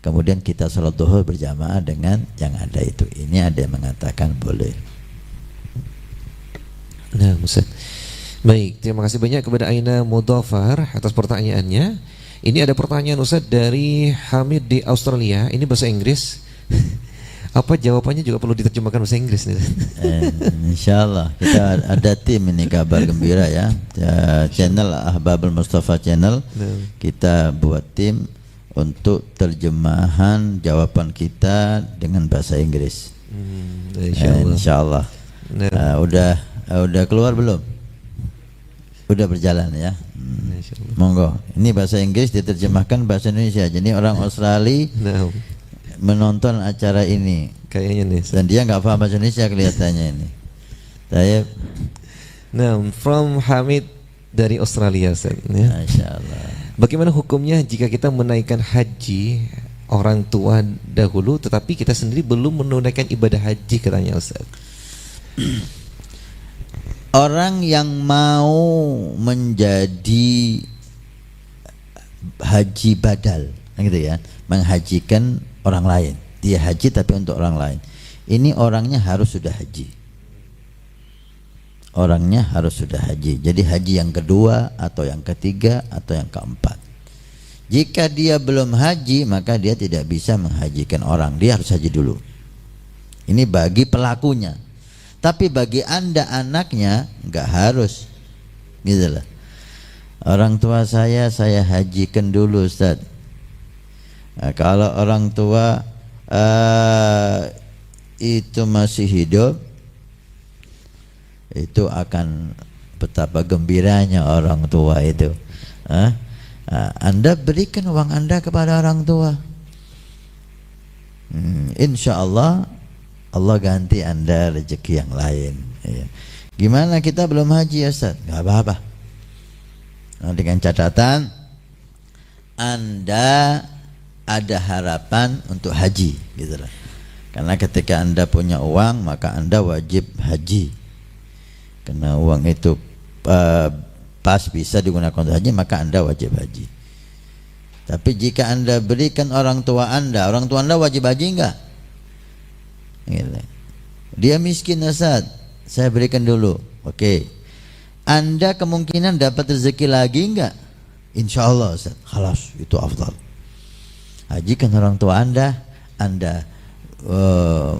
kemudian kita sholat dhuhur berjamaah dengan yang ada itu. Ini ada yang mengatakan boleh. Nah, Ustaz. Baik, terima kasih banyak kepada Aina Mudhafar atas pertanyaannya. Ini ada pertanyaan Ustaz dari Hamid di Australia. Ini bahasa Inggris. Apa jawabannya juga perlu diterjemahkan bahasa Inggris nih. Insyaallah kita ada tim ini, kabar gembira ya. Channel Ahbabul Mustafa channel. Kita buat tim untuk terjemahan jawaban kita dengan bahasa Inggris. Insyaallah. Udah keluar belum? Udah berjalan ya. Monggo. Ini bahasa Inggris diterjemahkan bahasa Indonesia. Jadi orang Australia menonton acara ini. Kayaknya nih. Dan dia nggak paham bahasa Indonesia kelihatannya ini. Saya. Nah, from Hamid dari Australia, Ustaz. Ya. Masya Allah. Bagaimana hukumnya jika kita menaikkan haji orang tua dahulu, tetapi kita sendiri belum menunaikan ibadah haji, katanya Ustaz? Orang yang mau menjadi haji badal, gitu ya, menghajikan orang lain. Dia haji tapi untuk orang lain. Ini orangnya harus sudah haji. Orangnya harus sudah haji. Jadi haji yang kedua atau yang ketiga atau yang keempat. Jika dia belum haji, maka dia tidak bisa menghajikan orang. Dia harus haji dulu. Ini bagi pelakunya. Tapi bagi Anda anaknya nggak harus. Gitu lah. Orang tua saya hajikan dulu, Ustaz. Nah, kalau orang tua itu masih hidup, itu akan betapa gembiranya orang tua itu. Anda berikan uang Anda kepada orang tua. Insya Allah Allah ganti Anda rezeki yang lain. Gimana kita belum haji ya Ustaz? Gak apa-apa. Nah, dengan catatan Anda ada harapan untuk haji, gitu lah. Karena ketika Anda punya uang, maka Anda wajib haji. Karena uang itu pas bisa digunakan untuk haji, maka Anda wajib haji. Tapi jika Anda berikan orang tua Anda wajib haji enggak? Gitu. Dia miskin Ustaz, saya berikan dulu. Oke. Anda kemungkinan dapat rezeki lagi enggak? Insya Allah Ustaz. Khalas, itu afdal. Hajikan orang tua Anda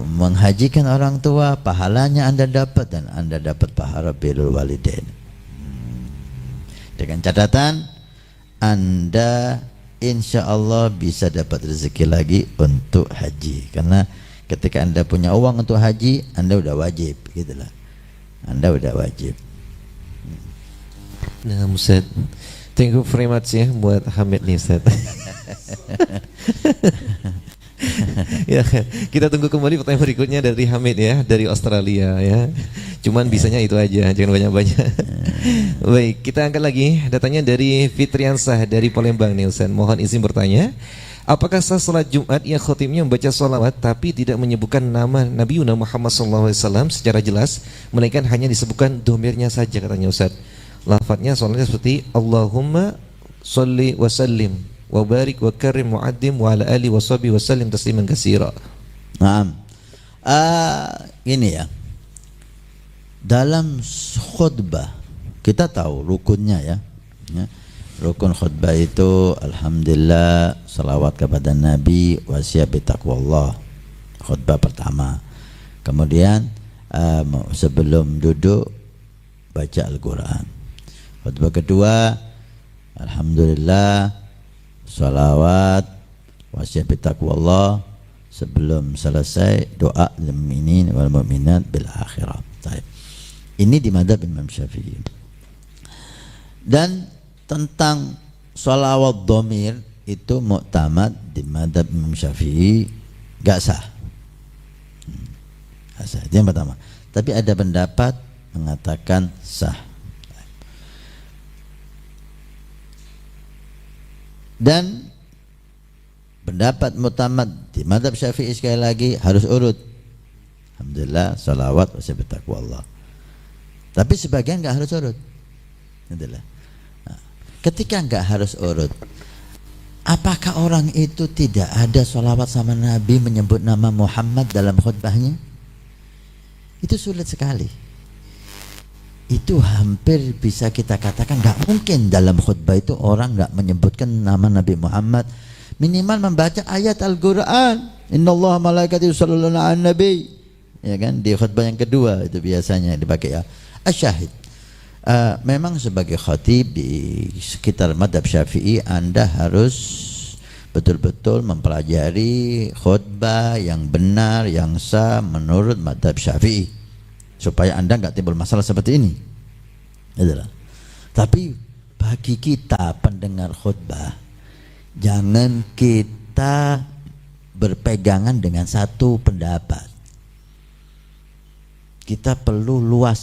menghajikan orang tua, pahalanya Anda dapat, dan Anda dapat pahala birrul walidain. Dengan catatan Anda insya Allah bisa dapat rezeki lagi untuk haji. Karena ketika Anda punya uang untuk haji, Anda udah wajib, gitulah. Anda udah wajib. Nah, Ustaz, thank you very much ya buat Hamid nih, Ustaz. Ya, kita tunggu kembali pertanyaan berikutnya dari Hamid ya, dari Australia ya. Cuman bisanya itu aja, jangan banyak-banyak. Baik, kita angkat lagi datanya dari Fitriansah dari Palembang nih Ustaz. Mohon izin bertanya, apakah sah salat Jumat yang khotibnya membaca sholawat tapi tidak menyebutkan nama Nabi Muhammad SAW secara jelas, melainkan hanya disebutkan domirnya saja, katanya Ustaz. Lafadznya soalnya seperti Allahumma sholli wa sallim wa barik wa karim mu'addim wa ala ali wa sahbihi wa sallim tasliman katsira. Naam. Ini ya. Dalam khutbah kita tahu rukunnya ya. Rukun khutbah itu alhamdulillah, salawat kepada Nabi, wasiat bitaqwallah. Khutbah pertama. Kemudian sebelum duduk baca Al-Qur'an. Khutbah kedua alhamdulillah, salawat, wasiat bitaqwallah. Sebelum selesai doa lil mu'minin wal mu'minat bil akhirah. Baik. Ini di mazhab Imam Syafi'i. Dan tentang sholawat dhamir itu muktamad di mazhab Imam Syafi'i, gak sah. Gak sah. Itu yang pertama. Tapi ada pendapat mengatakan sah. Dan pendapat muktamad di mazhab Syafi'i sekali lagi harus urut. Alhamdulillah, sholawat wasiat bitaqwallah. Tapi sebagian enggak harus urut. Alhamdulillah. Nah, ketika enggak harus urut, apakah orang itu tidak ada sholawat sama Nabi menyebut nama Muhammad dalam khutbahnya? Itu sulit sekali. Itu hampir bisa kita katakan enggak mungkin dalam khutbah itu orang enggak menyebutkan nama Nabi Muhammad. Minimal membaca ayat Al-Quran, innallaha malaikatahu yusholluna 'alan nabi, ya kan, di khutbah yang kedua itu biasanya dipakai ya. Asyahid, memang sebagai khatib di sekitar mazhab Syafi'i Anda harus betul-betul mempelajari khutbah yang benar, yang sah menurut mazhab Syafi'i, supaya Anda enggak timbul masalah seperti ini. Itulah. Tapi bagi kita pendengar khutbah, jangan kita berpegangan dengan satu pendapat. Kita perlu luas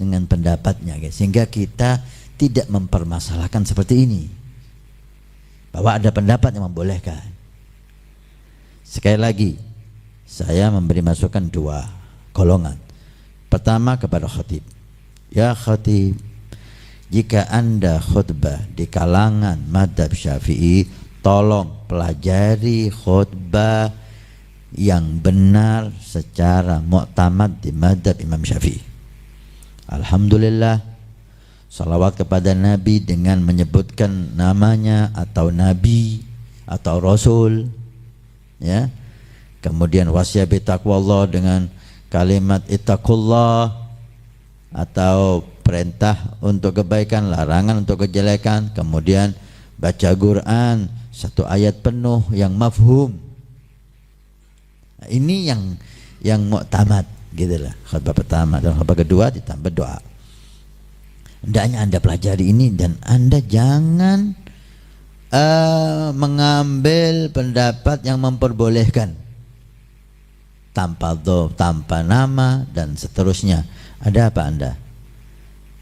dengan pendapatnya, guys, sehingga kita tidak mempermasalahkan seperti ini, bahwa ada pendapat yang membolehkan. Sekali lagi, saya memberi masukan dua golongan. Pertama kepada khatib, ya khatib, jika Anda khutbah di kalangan madhab Syafi'i, tolong pelajari khutbah yang benar secara mu'tamad di madhab Imam Syafi'i. Alhamdulillah, salawat kepada Nabi dengan menyebutkan namanya atau Nabi atau Rasul, ya. Kemudian wasiat bitaqwallah dengan kalimat ittaqullah, atau perintah untuk kebaikan, larangan untuk kejelekan. Kemudian baca Quran satu ayat penuh yang mafhum. Nah, ini yang mu'tamad, gitulah. Khutbah pertama dan khutbah kedua ditambah doa. Hendaknya Anda pelajari ini, dan Anda jangan mengambil pendapat yang memperbolehkan tanpa tanpa nama dan seterusnya. Ada apa Anda?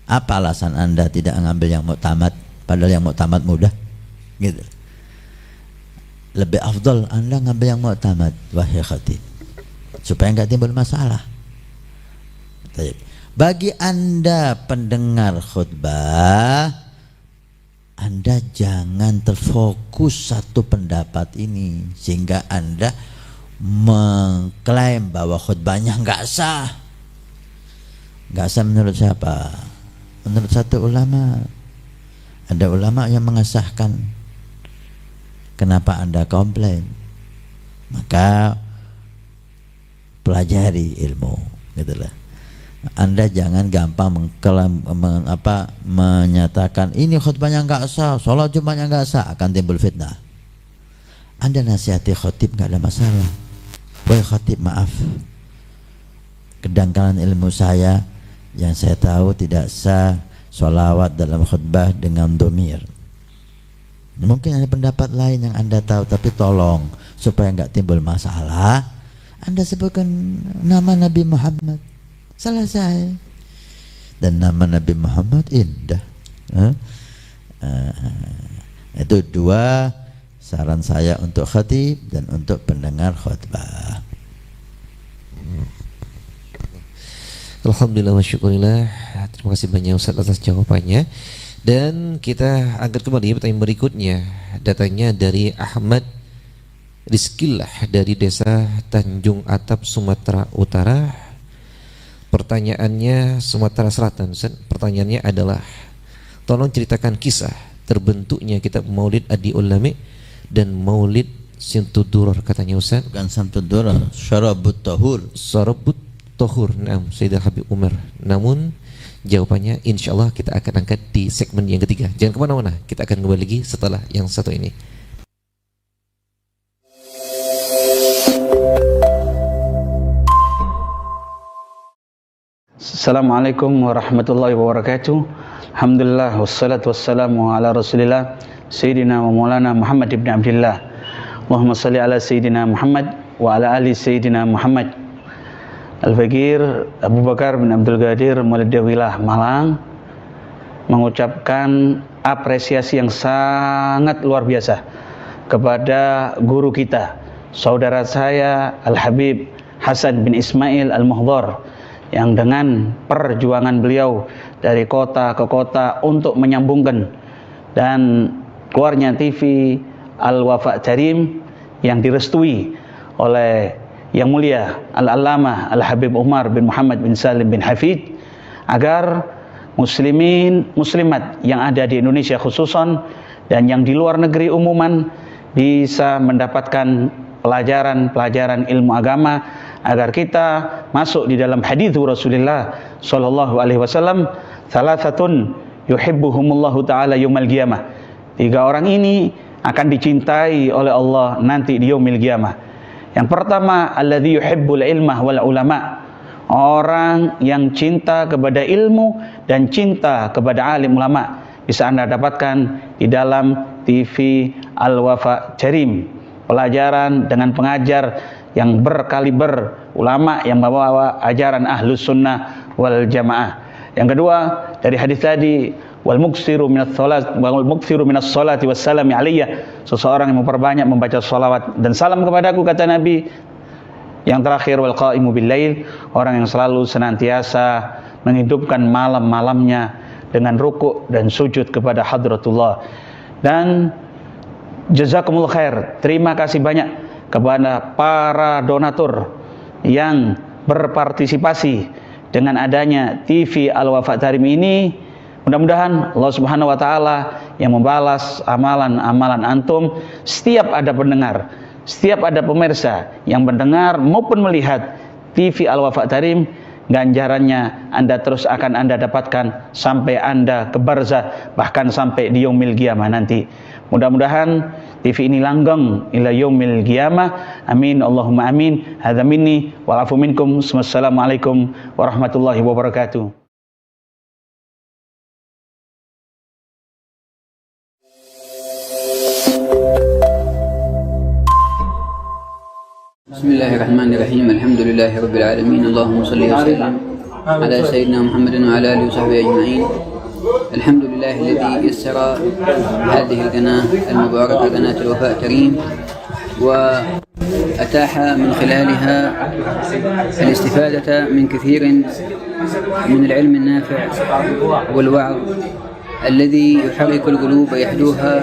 Apa alasan Anda tidak mengambil yang mu'tamad, padahal yang mu'tamad mudah? Gitu. Lebih afdal Anda ngambil yang mu'tamad, wahai khatib, supaya enggak timbul masalah. Bagi Anda pendengar khutbah, Anda jangan terfokus satu pendapat ini sehingga Anda mengklaim bahwa khutbahnya enggak sah. Enggak sah menurut siapa? Menurut satu ulama. Ada ulama yang mengesahkan. Kenapa Anda komplain? Maka pelajari ilmu, gitulah. Anda jangan gampang menyatakan ini khutbahnya enggak sah, sholat Jumatnya enggak sah, akan timbul fitnah. Anda nasihati khatib enggak ada masalah. Wahai khatib, maaf, kedangkalan ilmu saya yang saya tahu tidak sah sholawat dalam khutbah dengan dhamir. Mungkin ada pendapat lain yang Anda tahu, tapi tolong supaya enggak timbul masalah, Anda sebutkan nama Nabi Muhammad, selesai. Dan nama Nabi Muhammad indah. Itu dua saran saya untuk khatib dan untuk pendengar khutbah. Alhamdulillah wa syukurillah. Terima kasih banyak Ustaz atas jawabannya. Dan kita angkat kembali pertanyaan berikutnya. Datanya dari Ahmad Rizkillah dari desa Tanjung Atap, Sumatera Utara. Pertanyaannya Sumatera Selatan. Pertanyaannya adalah, tolong ceritakan kisah terbentuknya kitab Maulid Adiul Lami dan Maulid Syamsudduror, katanya Ustaz. Bukan Syamsudduror, Syarabut Tahur. Syarabut Tahur, naam, Sayyidah Habib Umar. Namun jawabannya insyaallah kita akan angkat di segmen yang ketiga. Jangan kemana-mana, kita akan kembali lagi setelah yang satu ini. Assalamualaikum warahmatullahi wabarakatuh. Alhamdulillah, wassalatu wassalamu ala rasulillah Sayyidina wa maulana Muhammad ibn Abdillah. Allahumma salli ala Sayyidina Muhammad wa ala ali Sayyidina Muhammad. Al-Fakir Abu Bakar bin Abdul Qadir Malidawilah Malang mengucapkan apresiasi yang sangat luar biasa kepada guru kita, saudara saya Al-Habib Hasan bin Ismail Al-Muhdhar, yang dengan perjuangan beliau dari kota ke kota untuk menyambungkan dan keluarnya TV Al-Wafa Karim yang direstui oleh Yang Mulia Al-Allamah Al-Habib Umar bin Muhammad bin Salim bin Hafid, agar muslimin muslimat yang ada di Indonesia khususan dan yang di luar negeri umuman bisa mendapatkan pelajaran-pelajaran ilmu agama, agar kita masuk di dalam hadis Rasulullah sallallahu alaihi wasallam, salasatun yuhibbuhumullahu taala yaumil qiyamah. 3 orang ini akan dicintai oleh Allah nanti di yaumil qiyamah. Yang pertama, alladzi yuhibbul ilmah wal ulama, orang yang cinta kepada ilmu dan cinta kepada alim ulama. Bisa Anda dapatkan di dalam TV Al-Wafa Karim. pelajaran dengan pengajar yang berkaliber ulama yang membawa ajaran Ahlus Sunnah wal Jamaah. Yang kedua, dari hadis tadi, wal muksiru minas salati wassalami alayya, seseorang yang memperbanyak membaca salawat dan salam kepadaku, kata Nabi. Yang terakhir, wal qaimu bil lail, orang yang selalu senantiasa menghidupkan malam-malamnya dengan ruku' dan sujud kepada hadratullah. Dan jazakumullah khair, terima kasih banyak kepada para donatur yang berpartisipasi dengan adanya TV Al-Wafa Tarim ini. Mudah-mudahan Allah Subhanahu wa taala yang membalas amalan-amalan antum. Setiap ada pendengar, setiap ada pemirsa yang mendengar maupun melihat TV Al-Wafa Tarim, ganjarannya Anda terus akan Anda dapatkan sampai Anda ke barzah, bahkan sampai di yaumil qiyamah nanti. Mudah-mudahan TV ini langgeng ila yaumil qiyamah. Amin Allahumma amin. Hadza minni wal afu minkum. Wassalamualaikum warahmatullahi wabarakatuh. Bismillahirrahmanirrahim. Alhamdulillahi rabbil alamin. Allahumma shalli wa sallim ala sayyidina Muhammadin wa ala alihi wa sahbihi ajma'in. الحمد لله الذي يسر هذه القناة المباركة قناة الوفاء تريم وأتاح من خلالها الاستفادة من كثير من العلم النافع والوعظ الذي يحرك القلوب ويحدوها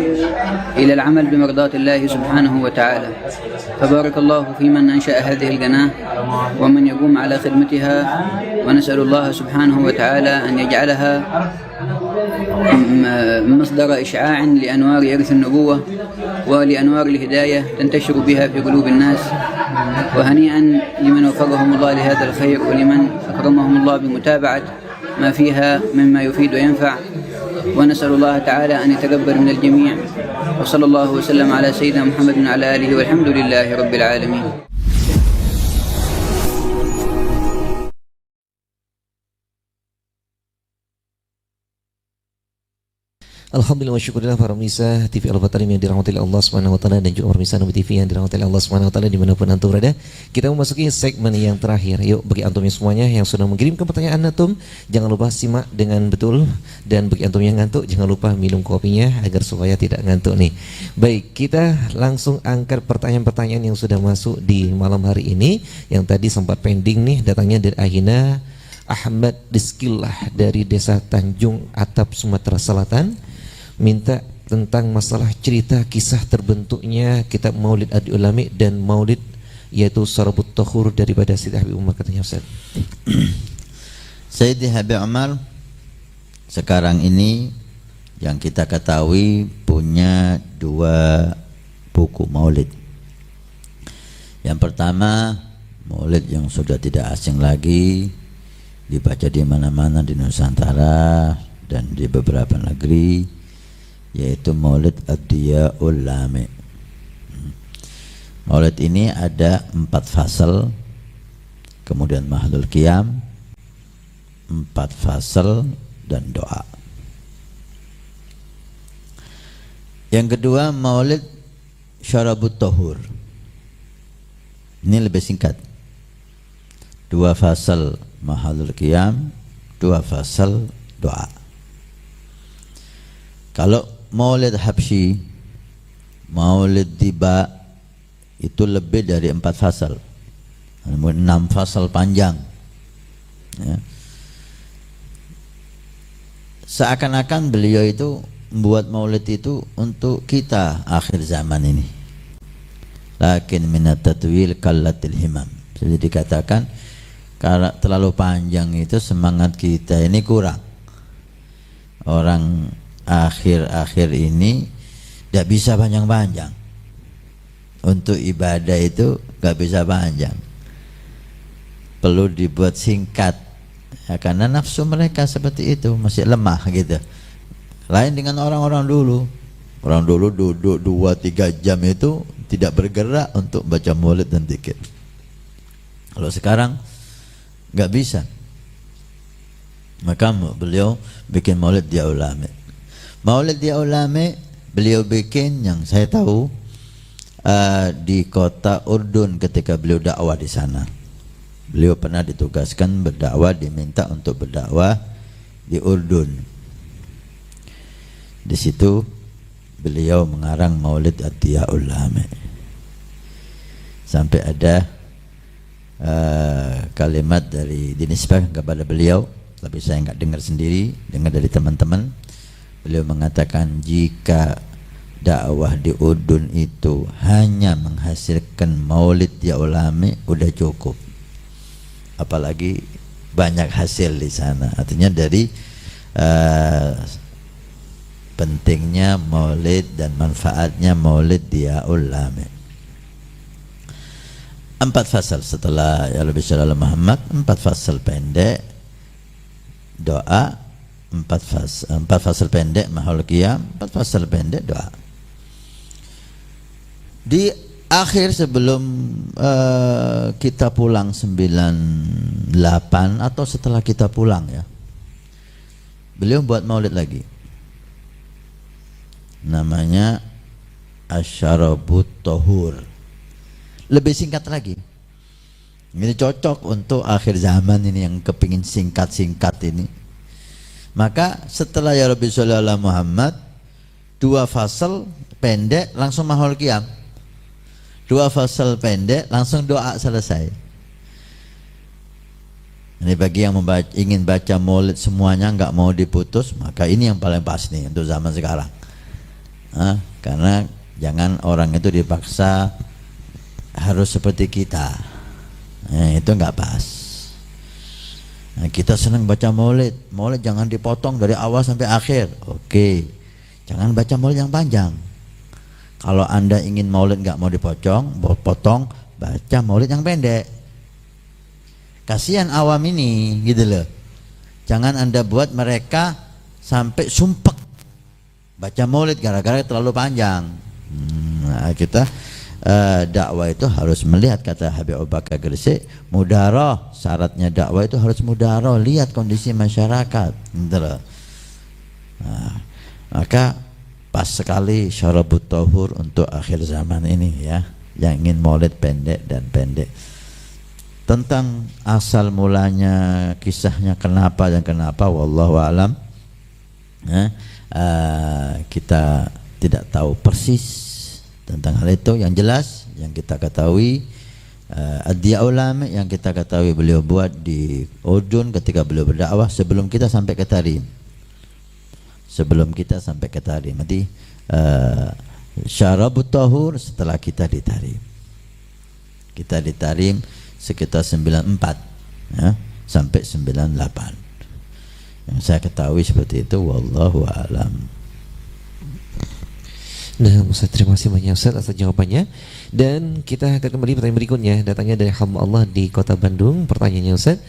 إلى العمل بمرضاة الله سبحانه وتعالى. فبارك الله في من أنشأ هذه القناة ومن يقوم على خدمتها، ونسأل الله سبحانه وتعالى أن يجعلها مصدر إشعاع لأنوار إرث النبوة ولأنوار الهداية تنتشر بها في قلوب الناس. وهنيئا لمن وفقهم الله لهذا الخير ولمن أكرمهم الله بمتابعة ما فيها مما يفيد وينفع. ونسأل الله تعالى أن يتقبل من الجميع. وصلى الله وسلم على سيدنا محمد وعلى آله والحمد لله رب العالمين. Alhamdulillah wa syukurillah para pemirsa TV Al-Wafa Tarim yang dirahmati Allah Subhanahu wa taala dan juga pemirsa Nabi TV yang dirahmati Allah Subhanahu wa taala dimanapun antum berada. Kita memasuki segmen yang terakhir. Yuk, bagi antum yang semuanya yang sudah mengirimkan pertanyaan antum, jangan lupa simak dengan betul, dan bagi antum yang ngantuk jangan lupa minum kopinya agar supaya tidak ngantuk nih. Baik, kita langsung angkat pertanyaan-pertanyaan yang sudah masuk di malam hari ini, yang tadi sempat pending nih, datangnya dari Ahina Ahmad Rizkillah dari Desa Tanjung Atap, Sumatera Selatan. Minta tentang masalah cerita kisah terbentuknya kitab Maulid Adi Ulami dan Maulid, yaitu Sarabut Tahur daripada Sayyidi Habib Umar, katanya Ustaz. Sayyidi Habib Umar sekarang ini yang kita ketahui punya 2 buku Maulid. Yang pertama, Maulid yang sudah tidak asing lagi, dibaca di mana-mana di Nusantara dan di beberapa negeri, yaitu Maulid Ad-Diya'ul Lami. Maulid ini ada 4 fasal, kemudian Mahlul Qiyam, 4 fasal, dan doa. Yang kedua, Maulid Syarabut Tahur. Ini lebih singkat, 2 fasal Mahlul Qiyam, 2 fasal doa. Kalau Maulid Habsyi, Maulid Diba itu lebih dari 4 fasal, 6 fasal panjang ya. Seakan-akan beliau itu membuat maulid itu untuk kita akhir zaman ini. Lakin minat tatwil kallatil himam. Jadi dikatakan kalau terlalu panjang itu semangat kita ini kurang. Orang akhir-akhir ini tidak bisa panjang-panjang. Untuk ibadah itu gak bisa panjang, perlu dibuat singkat ya, karena nafsu mereka seperti itu, masih lemah gitu. Lain dengan orang-orang dulu. Orang dulu duduk 2-3 jam itu tidak bergerak untuk baca maulid dan zikir. Kalau sekarang gak bisa. Maka beliau bikin Maulid Dia Ulami. Maulid Dia Ulami beliau bikin, yang saya tahu di kota Urdun ketika beliau dakwah di sana. Beliau pernah ditugaskan berdakwah, diminta untuk berdakwah di Urdun. Di situ beliau mengarang Maulid Ad-Diya'ul Lami. Sampai ada kalimat dari dinisbahkan kepada beliau, tapi saya enggak dengar sendiri, dengar dari teman-teman. Beliau mengatakan jika dakwah di Urdun itu hanya menghasilkan Maulid Diya'ul Lami udah cukup. Apalagi banyak hasil di sana. Artinya dari pentingnya Maulid dan manfaatnya Maulid Diya'ul Lami. 4 fasal setelah ya Rabbi Shallallahu Muhammad, 4 fasal pendek doa, 4 fasal pendek mahal qiyam, 4 fasal pendek doa. Di akhir sebelum kita pulang 98 atau setelah kita pulang ya, beliau buat maulid lagi, namanya Asyarabut Tahur. Lebih singkat lagi. Ini cocok untuk akhir zaman ini yang kepingin singkat-singkat ini. Maka setelah ya Rabbi Shallallahu Muhammad, 2 fasal pendek langsung mahal qiyam, 2 fasal pendek langsung doa selesai. Ini bagi yang ingin baca maulid semuanya nggak mau diputus, maka ini yang paling pas nih untuk zaman sekarang. Karena jangan orang itu dipaksa harus seperti kita, itu nggak pas. Kita senang baca maulid, maulid jangan dipotong dari awal sampai akhir. Oke, jangan baca maulid yang panjang. Kalau Anda ingin maulid nggak mau potong, baca maulid yang pendek. Kasihan awam ini, gitu loh. Jangan Anda buat mereka sampai sumpek baca maulid gara-gara terlalu panjang. Kita dakwah itu harus melihat, kata Habib Abu Bakar Gresik, mudaroh, syaratnya dakwah itu harus mudaroh, lihat kondisi masyarakat, gitu loh. Maka pas sekali Syarabut Tahur untuk akhir zaman ini ya, yang ingin maulid pendek dan pendek. Tentang asal mulanya, kisahnya kenapa dan kenapa, wallahu alam, kita tidak tahu persis tentang hal itu. Yang jelas yang kita ketahui, Ad-Diya'ul Lami yang kita ketahui beliau buat di Urdun ketika beliau berdakwah sebelum kita sampai ke Tarim. Nanti Syarabut Tahur setelah kita di Tarim. Kita di Tarim sekitar 94 ya, sampai 98. Yang saya ketahui seperti itu, wallahu a'lam. Nah, Ustaz, terima kasih banyak Ustaz atas jawabannya. Dan kita akan kembali pertanyaan berikutnya, datangnya dari hamba Allah di Kota Bandung. Pertanyaannya Ustaz,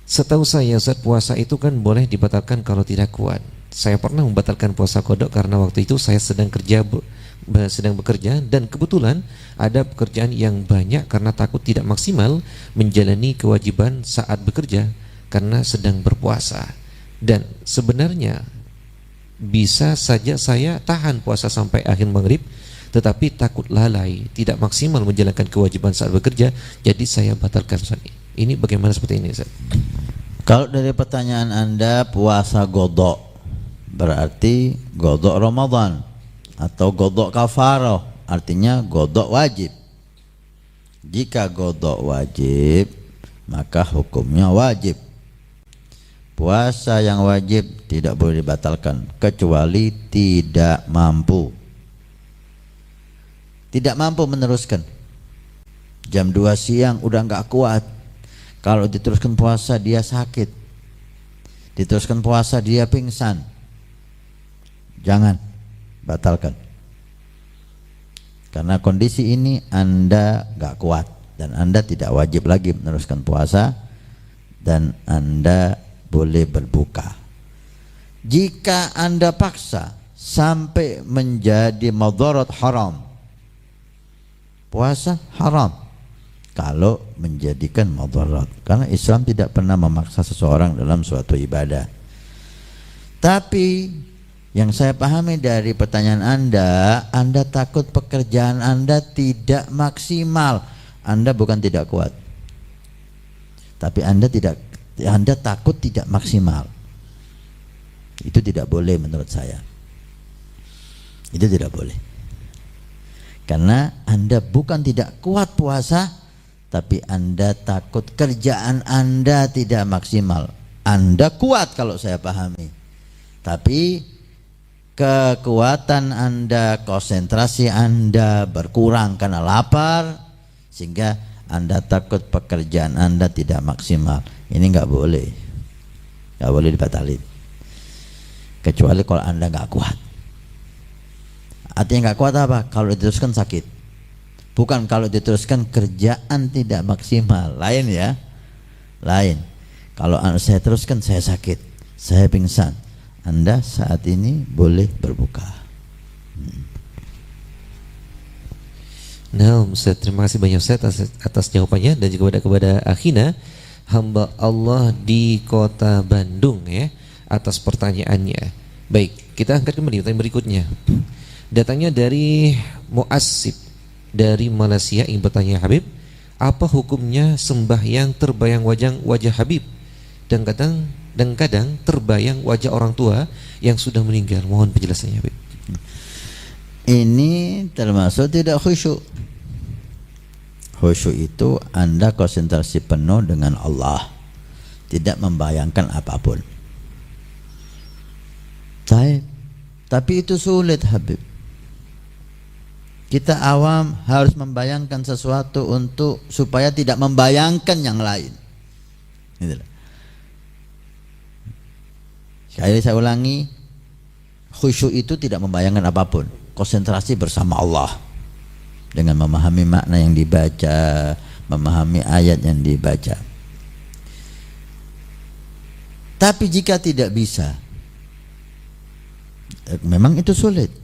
setahu saya Ustaz, puasa itu kan boleh dibatalkan kalau tidak kuat. Saya pernah membatalkan puasa qada karena waktu itu saya sedang bekerja dan kebetulan ada pekerjaan yang banyak karena takut tidak maksimal menjalani kewajiban saat bekerja karena sedang berpuasa. Dan sebenarnya bisa saja saya tahan puasa sampai akhir maghrib, tetapi takut lalai, tidak maksimal menjalankan kewajiban saat bekerja, jadi saya batalkan Ustaz. Ini bagaimana seperti ini Ustaz? Kalau dari pertanyaan Anda puasa godok, berarti godok Ramadan atau godok kafarah, artinya godok wajib. Jika godok wajib, maka hukumnya wajib. Puasa yang wajib tidak boleh dibatalkan kecuali tidak mampu. Tidak mampu meneruskan. Jam 2 siang udah nggak kuat. Kalau diteruskan puasa dia sakit. Diteruskan puasa dia pingsan. Jangan, batalkan. Karena kondisi ini Anda nggak kuat dan Anda tidak wajib lagi meneruskan puasa dan Anda boleh berbuka. Jika Anda paksa sampai menjadi madarat, haram. Puasa haram kalau menjadikan madarat, karena Islam tidak pernah memaksa seseorang dalam suatu ibadah. Tapi Yang saya pahami dari pertanyaan Anda takut pekerjaan Anda tidak maksimal. Anda bukan tidak kuat, tapi Anda takut tidak maksimal. Itu tidak boleh menurut saya. Itu tidak boleh. Karena Anda bukan tidak kuat puasa, tapi Anda takut kerjaan Anda tidak maksimal. Anda kuat kalau saya pahami, tapi kekuatan Anda, konsentrasi Anda berkurang karena lapar, sehingga Anda takut pekerjaan Anda tidak maksimal. Ini nggak boleh, nggak boleh dibatalin, kecuali kalau Anda nggak kuat. Artinya nggak kuat apa? Kalau diteruskan sakit, bukan kalau diteruskan kerjaan tidak maksimal. Lain ya, lain. Kalau saya teruskan saya sakit, saya pingsan, Anda saat ini boleh berbuka. Nah, Ustaz, terima kasih banyak Ustaz atas jawabannya, dan juga kepada Akhina, hamba Allah di kota Bandung ya, atas pertanyaannya. Baik, kita angkat kembali pertanyaan berikutnya. Datangnya dari Mu'assib dari Malaysia yang bertanya, Habib, apa hukumnya sembahyang terbayang wajah Habib dan kadang terbayang wajah orang tua yang sudah meninggal? Mohon penjelasannya, Habib. Ini termasuk tidak khusyuk. Khusyuk itu Anda konsentrasi penuh dengan Allah, tidak membayangkan apapun. Tapi itu sulit, Habib. Kita awam harus membayangkan sesuatu supaya tidak membayangkan yang lain. Gitu. Sekali saya ulangi, khusyuk itu tidak membayangkan apapun, konsentrasi bersama Allah dengan memahami makna yang dibaca, memahami ayat yang dibaca. Tapi jika tidak bisa, memang itu sulit.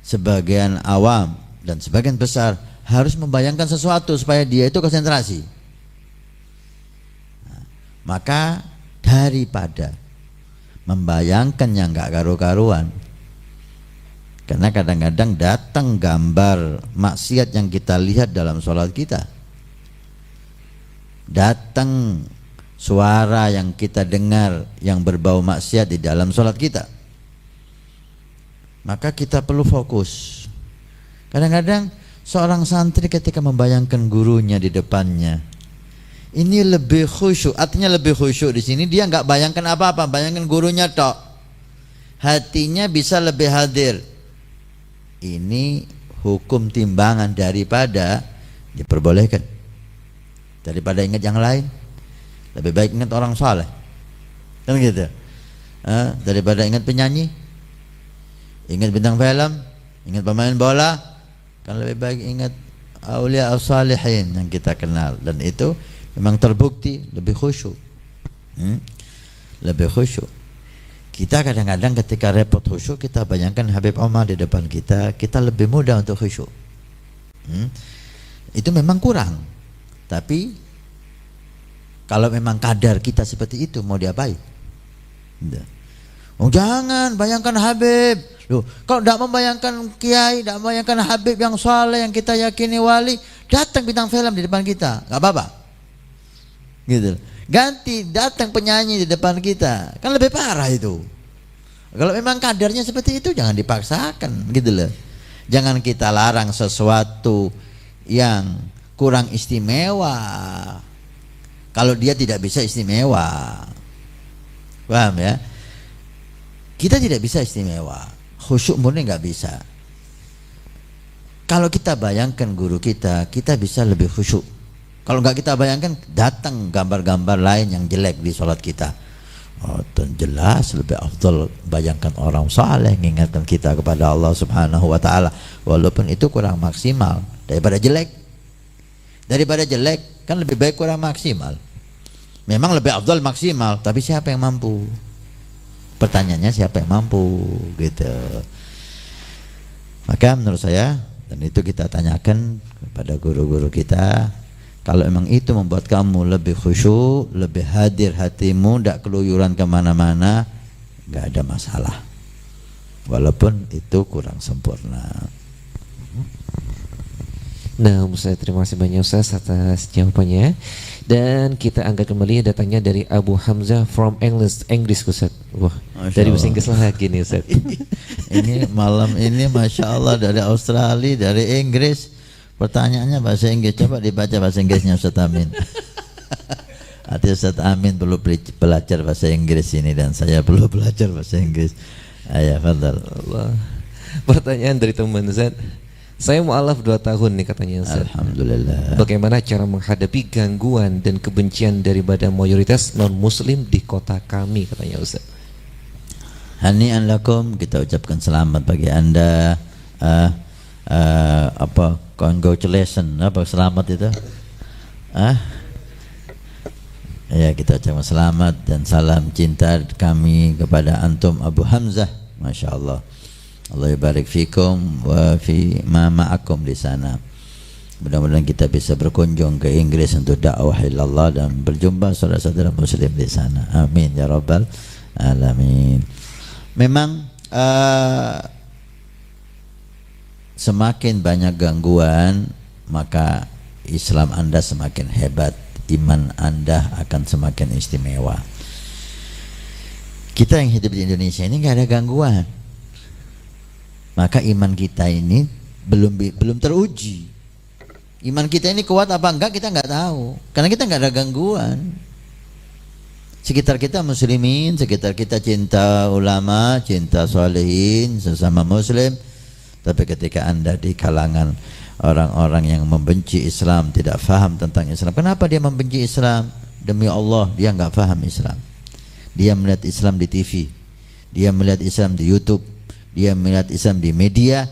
Sebagian awam dan sebagian besar harus membayangkan sesuatu supaya dia itu konsentrasi. Maka daripada membayangkan yang gak karu-karuan, karena kadang-kadang datang gambar maksiat yang kita lihat dalam sholat kita, datang suara yang kita dengar yang berbau maksiat di dalam sholat kita, maka kita perlu fokus. Kadang-kadang seorang santri ketika membayangkan gurunya di depannya, ini lebih khusyuk. Artinya lebih khusyuk di sini dia nggak bayangkan apa-apa, bayangkan gurunya tok. Hatinya bisa lebih hadir. Ini hukum timbangan daripada diperbolehkan. Daripada ingat yang lain, lebih baik ingat orang saleh. Kan gitu. Daripada ingat penyanyi, ingat bintang film, ingat pemain bola, kan lebih baik ingat aulia as-salihin yang kita kenal, dan itu memang terbukti lebih khusyuk. Lebih khusyuk. Kita kadang-kadang ketika repot khusyuk, kita bayangkan Habib Omar di depan kita, kita lebih mudah untuk khusyuk. Itu memang kurang. Tapi kalau memang kadar kita seperti itu, mau diapain? Oh, jangan bayangkan Habib. Loh, kalau tidak membayangkan kiai, tidak membayangkan Habib yang saleh yang kita yakini wali, datang bintang film di depan kita, nggak apa-apa. Gitu. Ganti datang penyanyi di depan kita, kan lebih parah itu. Kalau memang kadarnya seperti itu, jangan dipaksakan, gitu loh. Jangan kita larang sesuatu yang kurang istimewa kalau dia tidak bisa istimewa. Paham ya? Kita tidak bisa istimewa, khusyuk murni nggak bisa. Kalau kita bayangkan guru kita, kita bisa lebih khusyuk. Kalau nggak kita bayangkan, datang gambar-gambar lain yang jelek di sholat kita. Oh, dan jelas lebih afdal bayangkan orang saleh mengingatkan kita kepada Allah Subhanahu wa taala, walaupun itu kurang maksimal daripada jelek. Daripada jelek kan lebih baik kurang maksimal. Memang lebih afdal maksimal, tapi siapa yang mampu? Pertanyaannya siapa yang mampu, gitu. Maka menurut saya, dan itu kita tanyakan kepada guru-guru kita, kalau memang itu membuat kamu lebih khusyuk, lebih hadir hatimu, tidak keluyuran kemana-mana, nggak ada masalah. walaupun itu kurang sempurna. Nah, Ustaz, terima kasih banyak Ustaz atas jawabannya. Dan kita angkat kembali datangnya dari Abu Hamzah from English Ustaz. Wah, dari bahasa Inggris lagi nih Ustaz. Ini malam ini Masya Allah dari Australia, dari Inggris. Pertanyaannya bahasa Inggris, coba dibaca bahasa Inggrisnya Ustaz Amin. Artinya Ustaz Amin perlu belajar bahasa Inggris ini dan saya perlu belajar bahasa Inggris. Ayah, fadal. Allah. Pertanyaan dari teman Ustaz. Saya mu'alaf 2 tahun nih katanya Ustaz. Alhamdulillah. Bagaimana cara menghadapi gangguan dan kebencian daripada mayoritas non-muslim di kota kami katanya Ustaz. Hani'an lakum, kita ucapkan selamat bagi Anda. Congratulations, apa selamat itu? Ya, kita ucapkan selamat dan salam cinta kami kepada antum Abu Hamzah. Masya Allah. Allah barik fikum wa fi ma ma'akum di sana. Mudah-mudahan kita bisa berkunjung ke Inggris untuk dakwah ilallah dan berjumpa saudara-saudara muslim di sana. Amin ya rabbal alamin. Memang semakin banyak gangguan, maka Islam Anda semakin hebat, iman Anda akan semakin istimewa. Kita yang hidup di Indonesia ini nggak ada gangguan, maka iman kita ini belum teruji. Iman kita ini kuat apa enggak kita nggak tahu, karena kita nggak ada gangguan. Sekitar kita muslimin, sekitar kita cinta ulama, cinta solehin, sesama muslim. Tapi ketika Anda di kalangan orang-orang yang membenci Islam, tidak faham tentang Islam. Kenapa dia membenci Islam? Demi Allah, dia nggak faham Islam. Dia melihat Islam di TV, dia melihat Islam di YouTube, dia melihat Islam di media,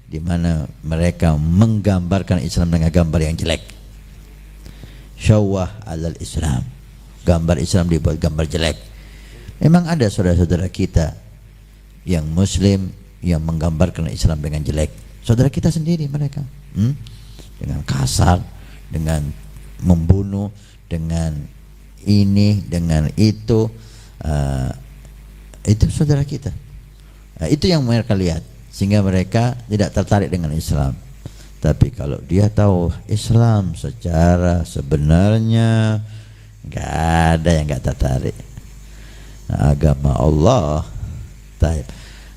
di mana mereka menggambarkan Islam dengan gambar yang jelek. Syawah alal Islam, gambar Islam dibuat gambar jelek. Memang ada saudara-saudara kita yang muslim yang menggambarkan Islam dengan jelek. Saudara kita sendiri mereka, dengan kasar, dengan membunuh, dengan ini, dengan itu saudara kita. Itu yang mereka lihat, sehingga mereka tidak tertarik dengan Islam. Tapi kalau dia tahu Islam secara sebenarnya, nggak ada yang nggak tertarik. Nah, agama Allah.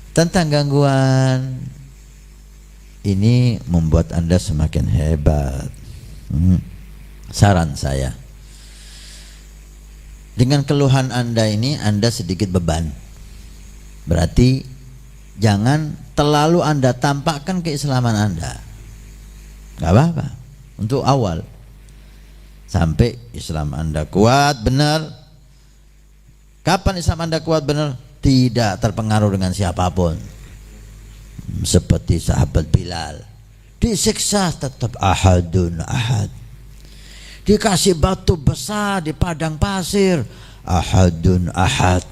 Tentang gangguan ini membuat Anda semakin hebat. Saran saya, dengan keluhan Anda ini Anda sedikit beban. Berarti jangan terlalu Anda tampakkan keislaman Anda. Gak apa-apa, untuk awal. Sampai Islam Anda kuat benar. Kapan Islam Anda kuat benar? Tidak terpengaruh dengan siapapun. Seperti sahabat Bilal, disiksa tetap ahadun ahad. Dikasih batu besar di padang pasir, ahadun ahad.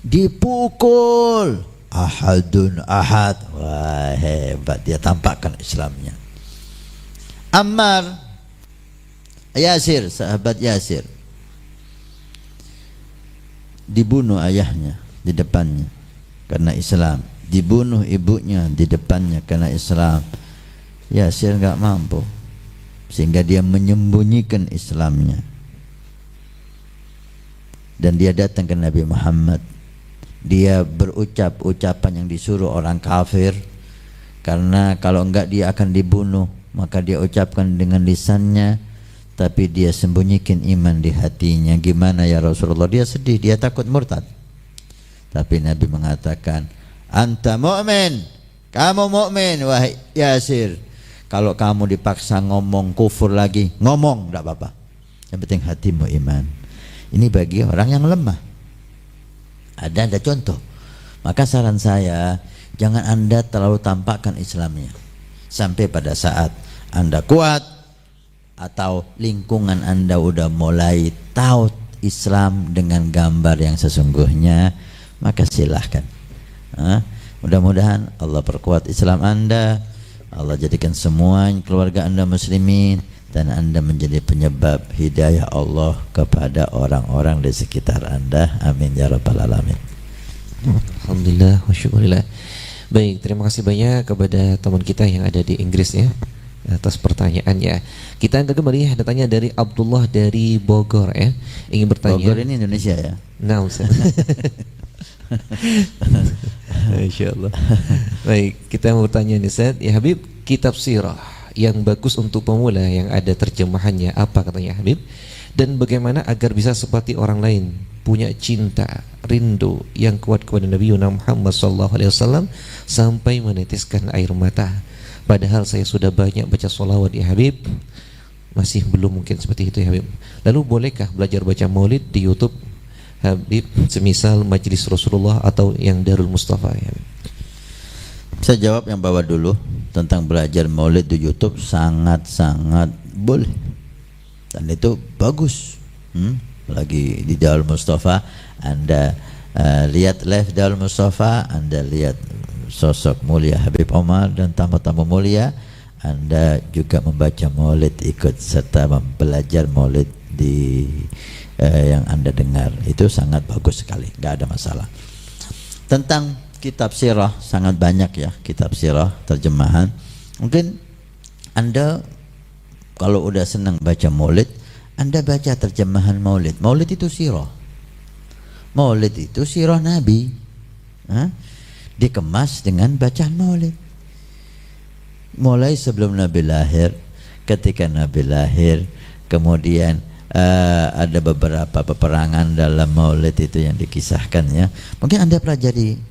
Dipukul, ahadun ahad. Wah, hebat, dia tampakkan Islamnya. Ammar, Yasir, sahabat Yasir, dibunuh ayahnya di depannya karena Islam, dibunuh ibunya di depannya karena Islam. Yasir nggak mampu, sehingga dia menyembunyikan Islamnya, dan dia datang ke Nabi Muhammad. Dia berucap ucapan yang disuruh orang kafir, karena kalau enggak dia akan dibunuh. Maka dia ucapkan dengan lisannya, tapi dia sembunyikan iman di hatinya. Gimana ya Rasulullah? Dia sedih, dia takut murtad. Tapi Nabi mengatakan, anta mu'min, kamu mu'min wahai Yasir. Kalau kamu dipaksa ngomong kufur lagi, ngomong, tidak apa-apa. Yang penting hatimu iman. Ini bagi orang yang lemah. Ada contoh. Maka saran saya, jangan Anda terlalu tampakkan Islamnya. Sampai pada saat Anda kuat, atau lingkungan Anda udah mulai tahu Islam dengan gambar yang sesungguhnya, maka silahkan. Mudah-mudahan Allah perkuat Islam Anda, Allah jadikan semua keluarga Anda muslimin, dan Anda menjadi penyebab hidayah Allah kepada orang-orang di sekitar Anda. Amin ya rabbal alamin. Alhamdulillah wa syukurillah. Baik, terima kasih banyak kepada teman kita yang ada di Inggris ya atas pertanyaannya. Kita angkat kembali, ada tanya dari Abdullah dari Bogor ya. Ingin bertanya. Bogor ini Indonesia ya? Nah, Ustaz. Insyaallah. Baik, kita mau bertanya nih Ustaz. Ya Habib, kitab sirah yang bagus untuk pemula yang ada terjemahannya apa katanya Habib? Dan bagaimana agar bisa seperti orang lain punya cinta, rindu yang kuat kepada Nabi Muhammad SAW sampai menetiskan air mata. Padahal saya sudah banyak baca sholawat ya Habib, masih belum mungkin seperti itu ya Habib. Lalu bolehkah belajar baca maulid di YouTube Habib, semisal Majelis Rasulullah atau yang Darul Mustafa ya Habib? Saya jawab yang bawah dulu tentang belajar maulid di YouTube, sangat-sangat boleh dan itu bagus. Lagi di Darul Mustafa, Anda lihat live Darul Mustafa, Anda lihat sosok mulia Habib Omar dan tamu-tamu mulia, Anda juga membaca maulid ikut serta belajar maulid di yang Anda dengar, itu sangat bagus sekali, nggak ada masalah. Tentang kitab sirah sangat banyak ya, kitab sirah terjemahan. Mungkin Anda kalau udah senang baca maulid, Anda baca terjemahan maulid. Maulid itu sirah. Maulid itu sirah Nabi. Dikemas dengan bacaan maulid. Mulai sebelum Nabi lahir, ketika Nabi lahir, kemudian ada beberapa peperangan dalam maulid itu yang dikisahkan ya. Mungkin Anda pelajari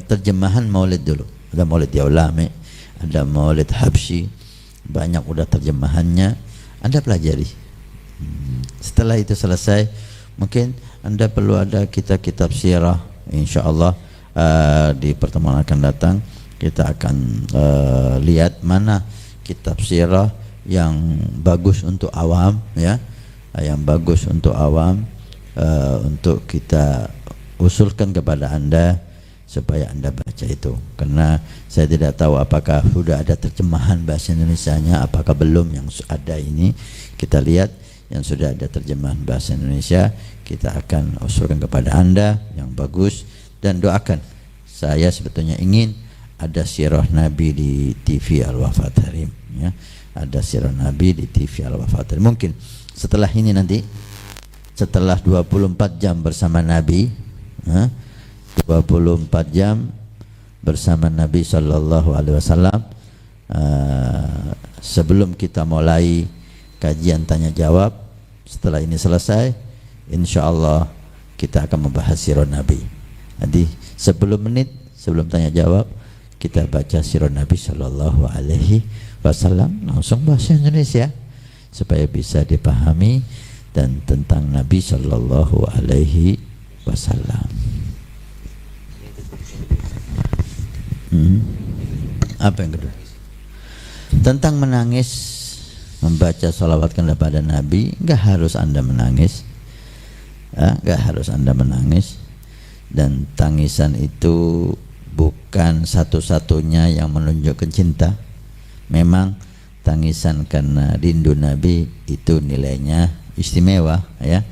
terjemahan maulid dulu. Ada maulid Yaulame, ada maulid Habsyi, banyak udah terjemahannya. Anda pelajari. Setelah itu selesai, mungkin Anda perlu ada kitab sirah. InsyaAllah di pertemuan akan datang kita akan lihat mana kitab sirah yang bagus untuk awam ya, yang bagus untuk awam, untuk kita usulkan kepada Anda supaya Anda baca itu. Karena saya tidak tahu apakah sudah ada terjemahan bahasa Indonesianya, apakah belum. Yang ada ini kita lihat yang sudah ada terjemahan bahasa Indonesia, kita akan usulkan kepada Anda yang bagus. Dan doakan, saya sebetulnya ingin ada sirah Nabi di TV Al-Wafat Harim ya. Ada sirah Nabi di TV Al-Wafat Harim. Mungkin setelah ini nanti, setelah 24 jam bersama Nabi, 24 jam bersama Nabi Sallallahu Alaihi Wasallam, sebelum kita mulai kajian tanya jawab, setelah ini selesai, insya Allah kita akan membahas sirah Nabi. Nanti 10 menit sebelum tanya jawab kita baca sirah Nabi Sallallahu Alaihi Wasallam langsung bahasa Indonesia supaya bisa dipahami dan tentang Nabi Sallallahu Alaihi Wasallam. Apa yang kedua? Tentang menangis, membaca sholawat kepada Nabi, nggak harus Anda menangis, nggak harus Anda menangis. Dan tangisan itu bukan satu-satunya yang menunjukkan cinta. Memang tangisan karena rindu Nabi itu nilainya istimewa ya.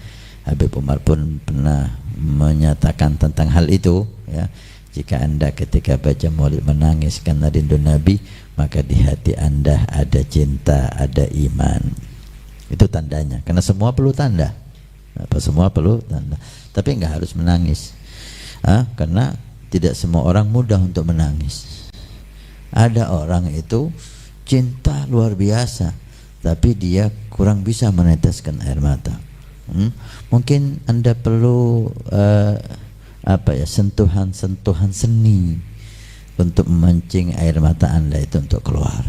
Habib Umar pun pernah menyatakan tentang hal itu ya. Jika Anda ketika baca maulid menangis karena rindu Nabi, maka di hati Anda ada cinta, ada iman. Itu tandanya. Karena semua perlu tanda. Semua perlu tanda. Tapi enggak harus menangis. Karena tidak semua orang mudah untuk menangis. Ada orang itu cinta luar biasa, tapi dia kurang bisa meneteskan air mata. Mungkin Anda perlu sentuhan seni untuk memancing air mata Anda itu untuk keluar.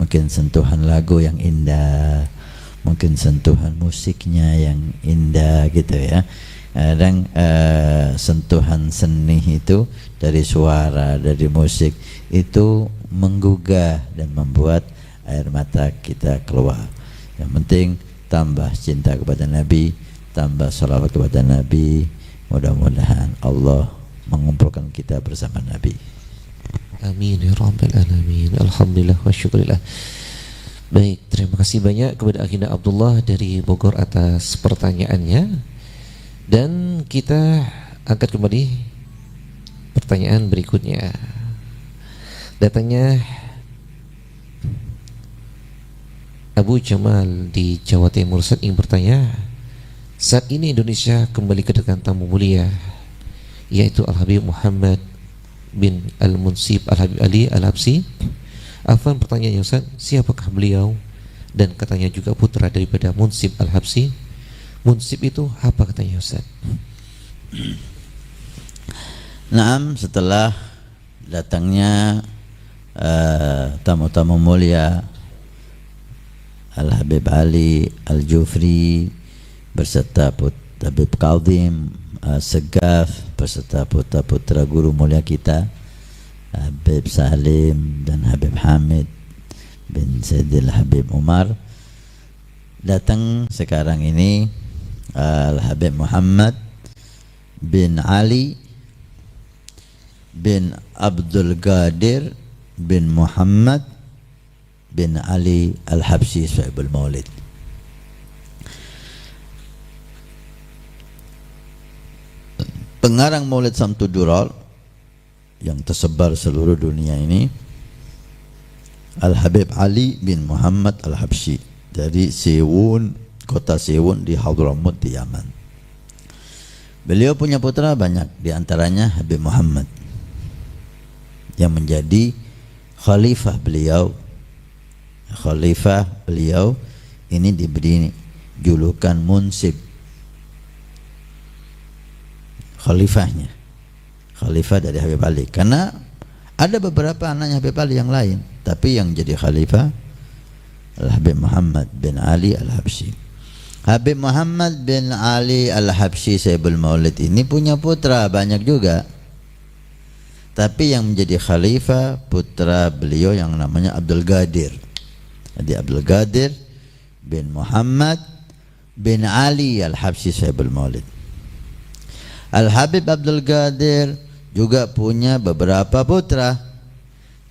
Mungkin sentuhan lagu yang indah, mungkin sentuhan musiknya yang indah gitu ya. Dan sentuhan seni itu dari suara, dari musik itu menggugah dan membuat air mata kita keluar. Yang penting tambah cinta kepada Nabi, tambah salawat kepada Nabi. Mudah-mudahan Allah mengumpulkan kita bersama Nabi. Amin ya rabbal alamin. Alhamdulillah wa syukurillah. Baik, terima kasih banyak kepada Akhina Abdullah dari Bogor atas pertanyaannya. Dan kita angkat kembali pertanyaan berikutnya. Datangnya Abu Jamal di Jawa Timur. Ustaz ingin bertanya, saat ini Indonesia kembali kedatangan tamu mulia, yaitu Al-Habib Muhammad bin Al-Munsib Al-Habib Ali Al-Habsyi. Afwan pertanyaannya Ustaz, siapakah beliau? Dan katanya juga putra daripada Munsib Al-Habsyi. Munsib itu apa katanya Ustaz? Naam, setelah datangnya tamu-tamu mulia Al-Habib Ali Al-Jufri beserta Habib Kazim Segaf beserta putra-putra guru mulia kita Habib Salim dan Habib Hamid bin Sayyidil Habib Umar, datang sekarang ini Al-Habib Muhammad bin Ali bin Abdul Qadir bin Muhammad bin Ali Al-Habsyi Sahibul Maulid. Pengarang Maulid Samtud Durar yang tersebar seluruh dunia ini Al-Habib Ali bin Muhammad Al-Habsyi dari Sewun, kota Sewun di Hadramut di Yaman. Beliau punya putra banyak, di antaranya Habib Muhammad yang menjadi khalifah beliau. Khalifah beliau ini diberi julukan Munsib. Khalifahnya, khalifah dari Habib Ali, karena ada beberapa anaknya Habib Ali yang lain, tapi yang jadi khalifah Al-Habib Muhammad bin Ali Al-Habsyi. Habib Muhammad bin Ali Al-Habsyi Sahibul Maulid ini punya putra banyak juga, tapi yang menjadi khalifah putra beliau yang namanya Abdul Qadir. Jadi Abdul Qadir bin Muhammad bin Ali Al-Habsyi Sahibul Maulid. Al-Habib Abdul Qadir juga punya beberapa putra,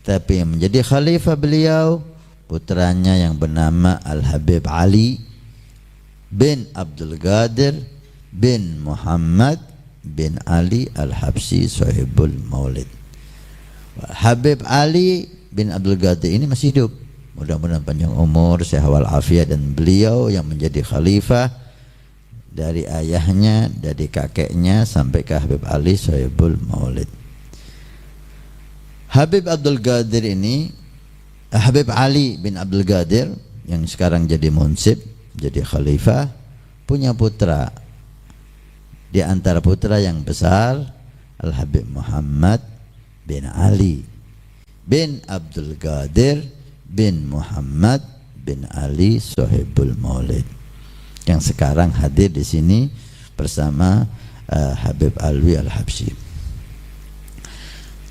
tapi yang menjadi khalifah beliau putranya yang bernama Al-Habib Ali bin Abdul Qadir bin Muhammad bin Ali Al-Habsyi Sahibul Maulid. Habib Ali bin Abdul Qadir ini masih hidup, mudah-mudahan panjang umur, sehat walafiat, dan beliau yang menjadi khalifah dari ayahnya, dari kakeknya sampai ke Habib Ali Sahibul Maulid. Habib Abdul Qadir ini, Habib Ali bin Abdul Qadir yang sekarang jadi munsib, jadi khalifah, punya putra. Di antara putra yang besar Al-Habib Muhammad bin Ali bin Abdul Qadir bin Muhammad bin Ali Sahibul Maulid, yang sekarang hadir di sini bersama Habib Alwi Al-Habsyi.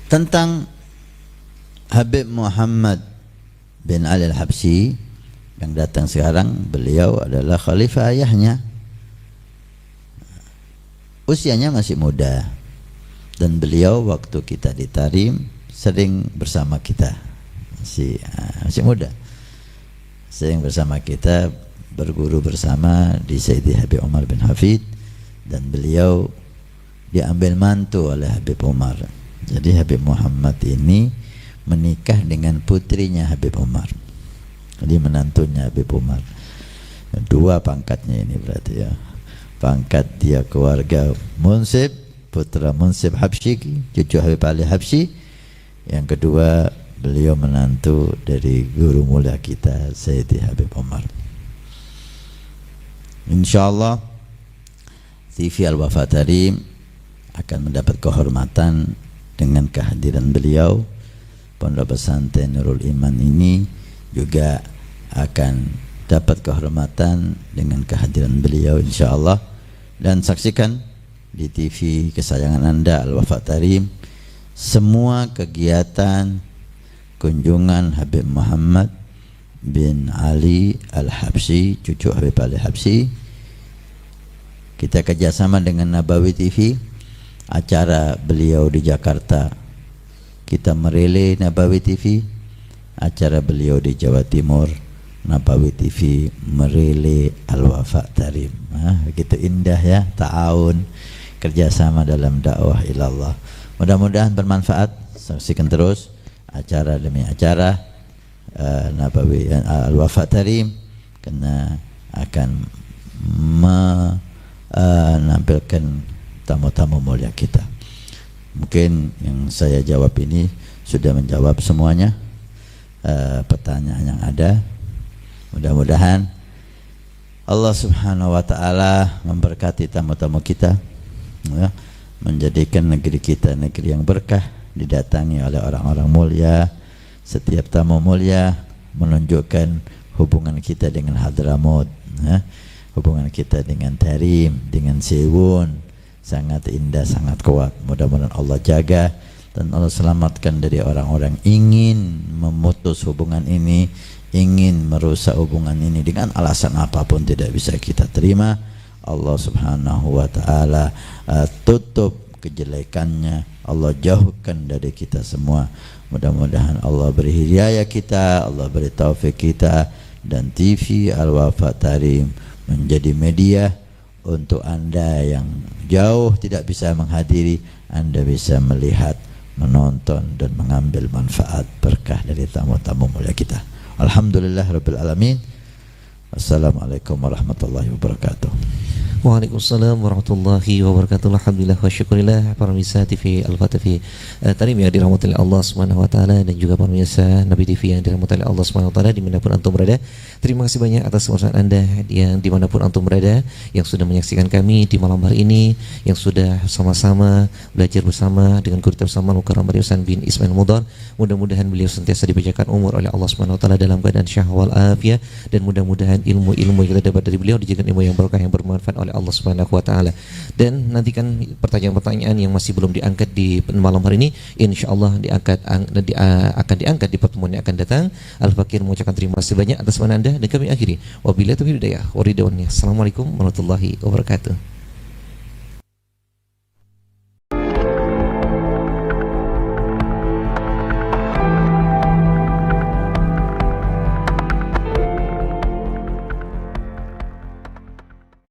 Tentang Habib Muhammad bin Ali Al-Habsyi yang datang sekarang, beliau adalah khalifah ayahnya. Usianya masih muda, dan beliau waktu kita di Tarim sering bersama kita, masih muda, sering bersama kita, berguru bersama di Sayyidi Habib Umar bin Hafid, dan beliau diambil mantu oleh Habib Umar. Jadi Habib Muhammad ini menikah dengan putrinya Habib Umar, jadi menantunya Habib Umar. Dua pangkatnya ini berarti ya, pangkat dia keluarga Munsib, putra Munsib Habsyi, cucu Habib Ali Habsyi. Yang kedua, beliau menantu dari guru mulia kita Sayyidi Habib Umar. InsyaAllah TV Al-Wafa Tarim akan mendapat kehormatan dengan kehadiran beliau. Pondok Pesantren Nurul Iman ini juga akan dapat kehormatan dengan kehadiran beliau insyaallah. Dan saksikan di TV kesayangan Anda Al-Wafa Tarim semua kegiatan kunjungan Habib Muhammad bin Ali Al-Habsyi, cucu Habib Ali Habsyi. Kita kerjasama dengan Nabawi TV, acara beliau di Jakarta kita merelay Nabawi TV, acara beliau di Jawa Timur Nabawi TV merelay Al-Wafa Tarim. Begitu indah ya ta'awun kerjasama dalam dakwah ilallah. Mudah-mudahan bermanfaat. Saksikan terus acara demi acara Nabawi Al-Wafa Tarim, karena akan menampilkan tamu-tamu mulia kita. Mungkin yang saya jawab ini sudah menjawab semuanya pertanyaan yang ada. Mudah-mudahan Allah Subhanahu wa taala memberkati tamu-tamu kita, ya, menjadikan negeri kita negeri yang berkah, didatangi oleh orang-orang mulia. Setiap tamu mulia menunjukkan hubungan kita dengan Hadramaut, ya. Hubungan kita dengan Tarim, dengan Sewun sangat indah, sangat kuat. Mudah-mudahan Allah jaga dan Allah selamatkan dari orang-orang ingin memutus hubungan ini, ingin merusak hubungan ini dengan alasan apapun tidak bisa kita terima. Allah Subhanahu wa taala tutup kejelekannya, Allah jauhkan dari kita semua. Mudah-mudahan Allah beri hidayah kita, Allah beri taufik kita, dan TV Al-Wafa Tarim menjadi media untuk Anda yang jauh tidak bisa menghadiri, Anda bisa melihat, menonton dan mengambil manfaat berkah dari tamu-tamu mulia kita. Alhamdulillah Rabbil Alamin. Assalamualaikum warahmatullahi wabarakatuh. Waalaikumsalam warahmatullahi wabarakatuh. Alhamdulillah wa syukurillah. Para pemirsa TV Al-Wafa Tarim yang dirahmati oleh Allah Subhanahu wa taala, dan juga para pemirsa Nabi TV yang dirahmati oleh Allah Subhanahu wa taala dimanapun antum berada. Terima kasih banyak atas kebersamaan Anda yang dimanapun antum berada, yang sudah menyaksikan kami di malam hari ini, yang sudah sama-sama belajar bersama dengan guru bersama Mukarram Hasan bin Ismail Mudhar. Mudah-mudahan beliau sentiasa dipanjangkan umur oleh Allah Subhanahu wa taala dalam keadaan syahwal afiyah, dan mudah-mudahan ilmu-ilmu yang kita dapat dari beliau dijadikan ilmu yang berkah, yang bermanfaat oleh Allah Subhanahu wa taala. Dan nantikan pertanyaan-pertanyaan yang masih belum diangkat di malam hari ini, insyaallah akan diangkat di pertemuan yang akan datang. Al-Fakir mengucapkan terima kasih banyak atas mana Anda, dan kami akhiri wabillahi taufiq hidayah wa ridwannya. Assalamualaikum warahmatullahi wabarakatuh.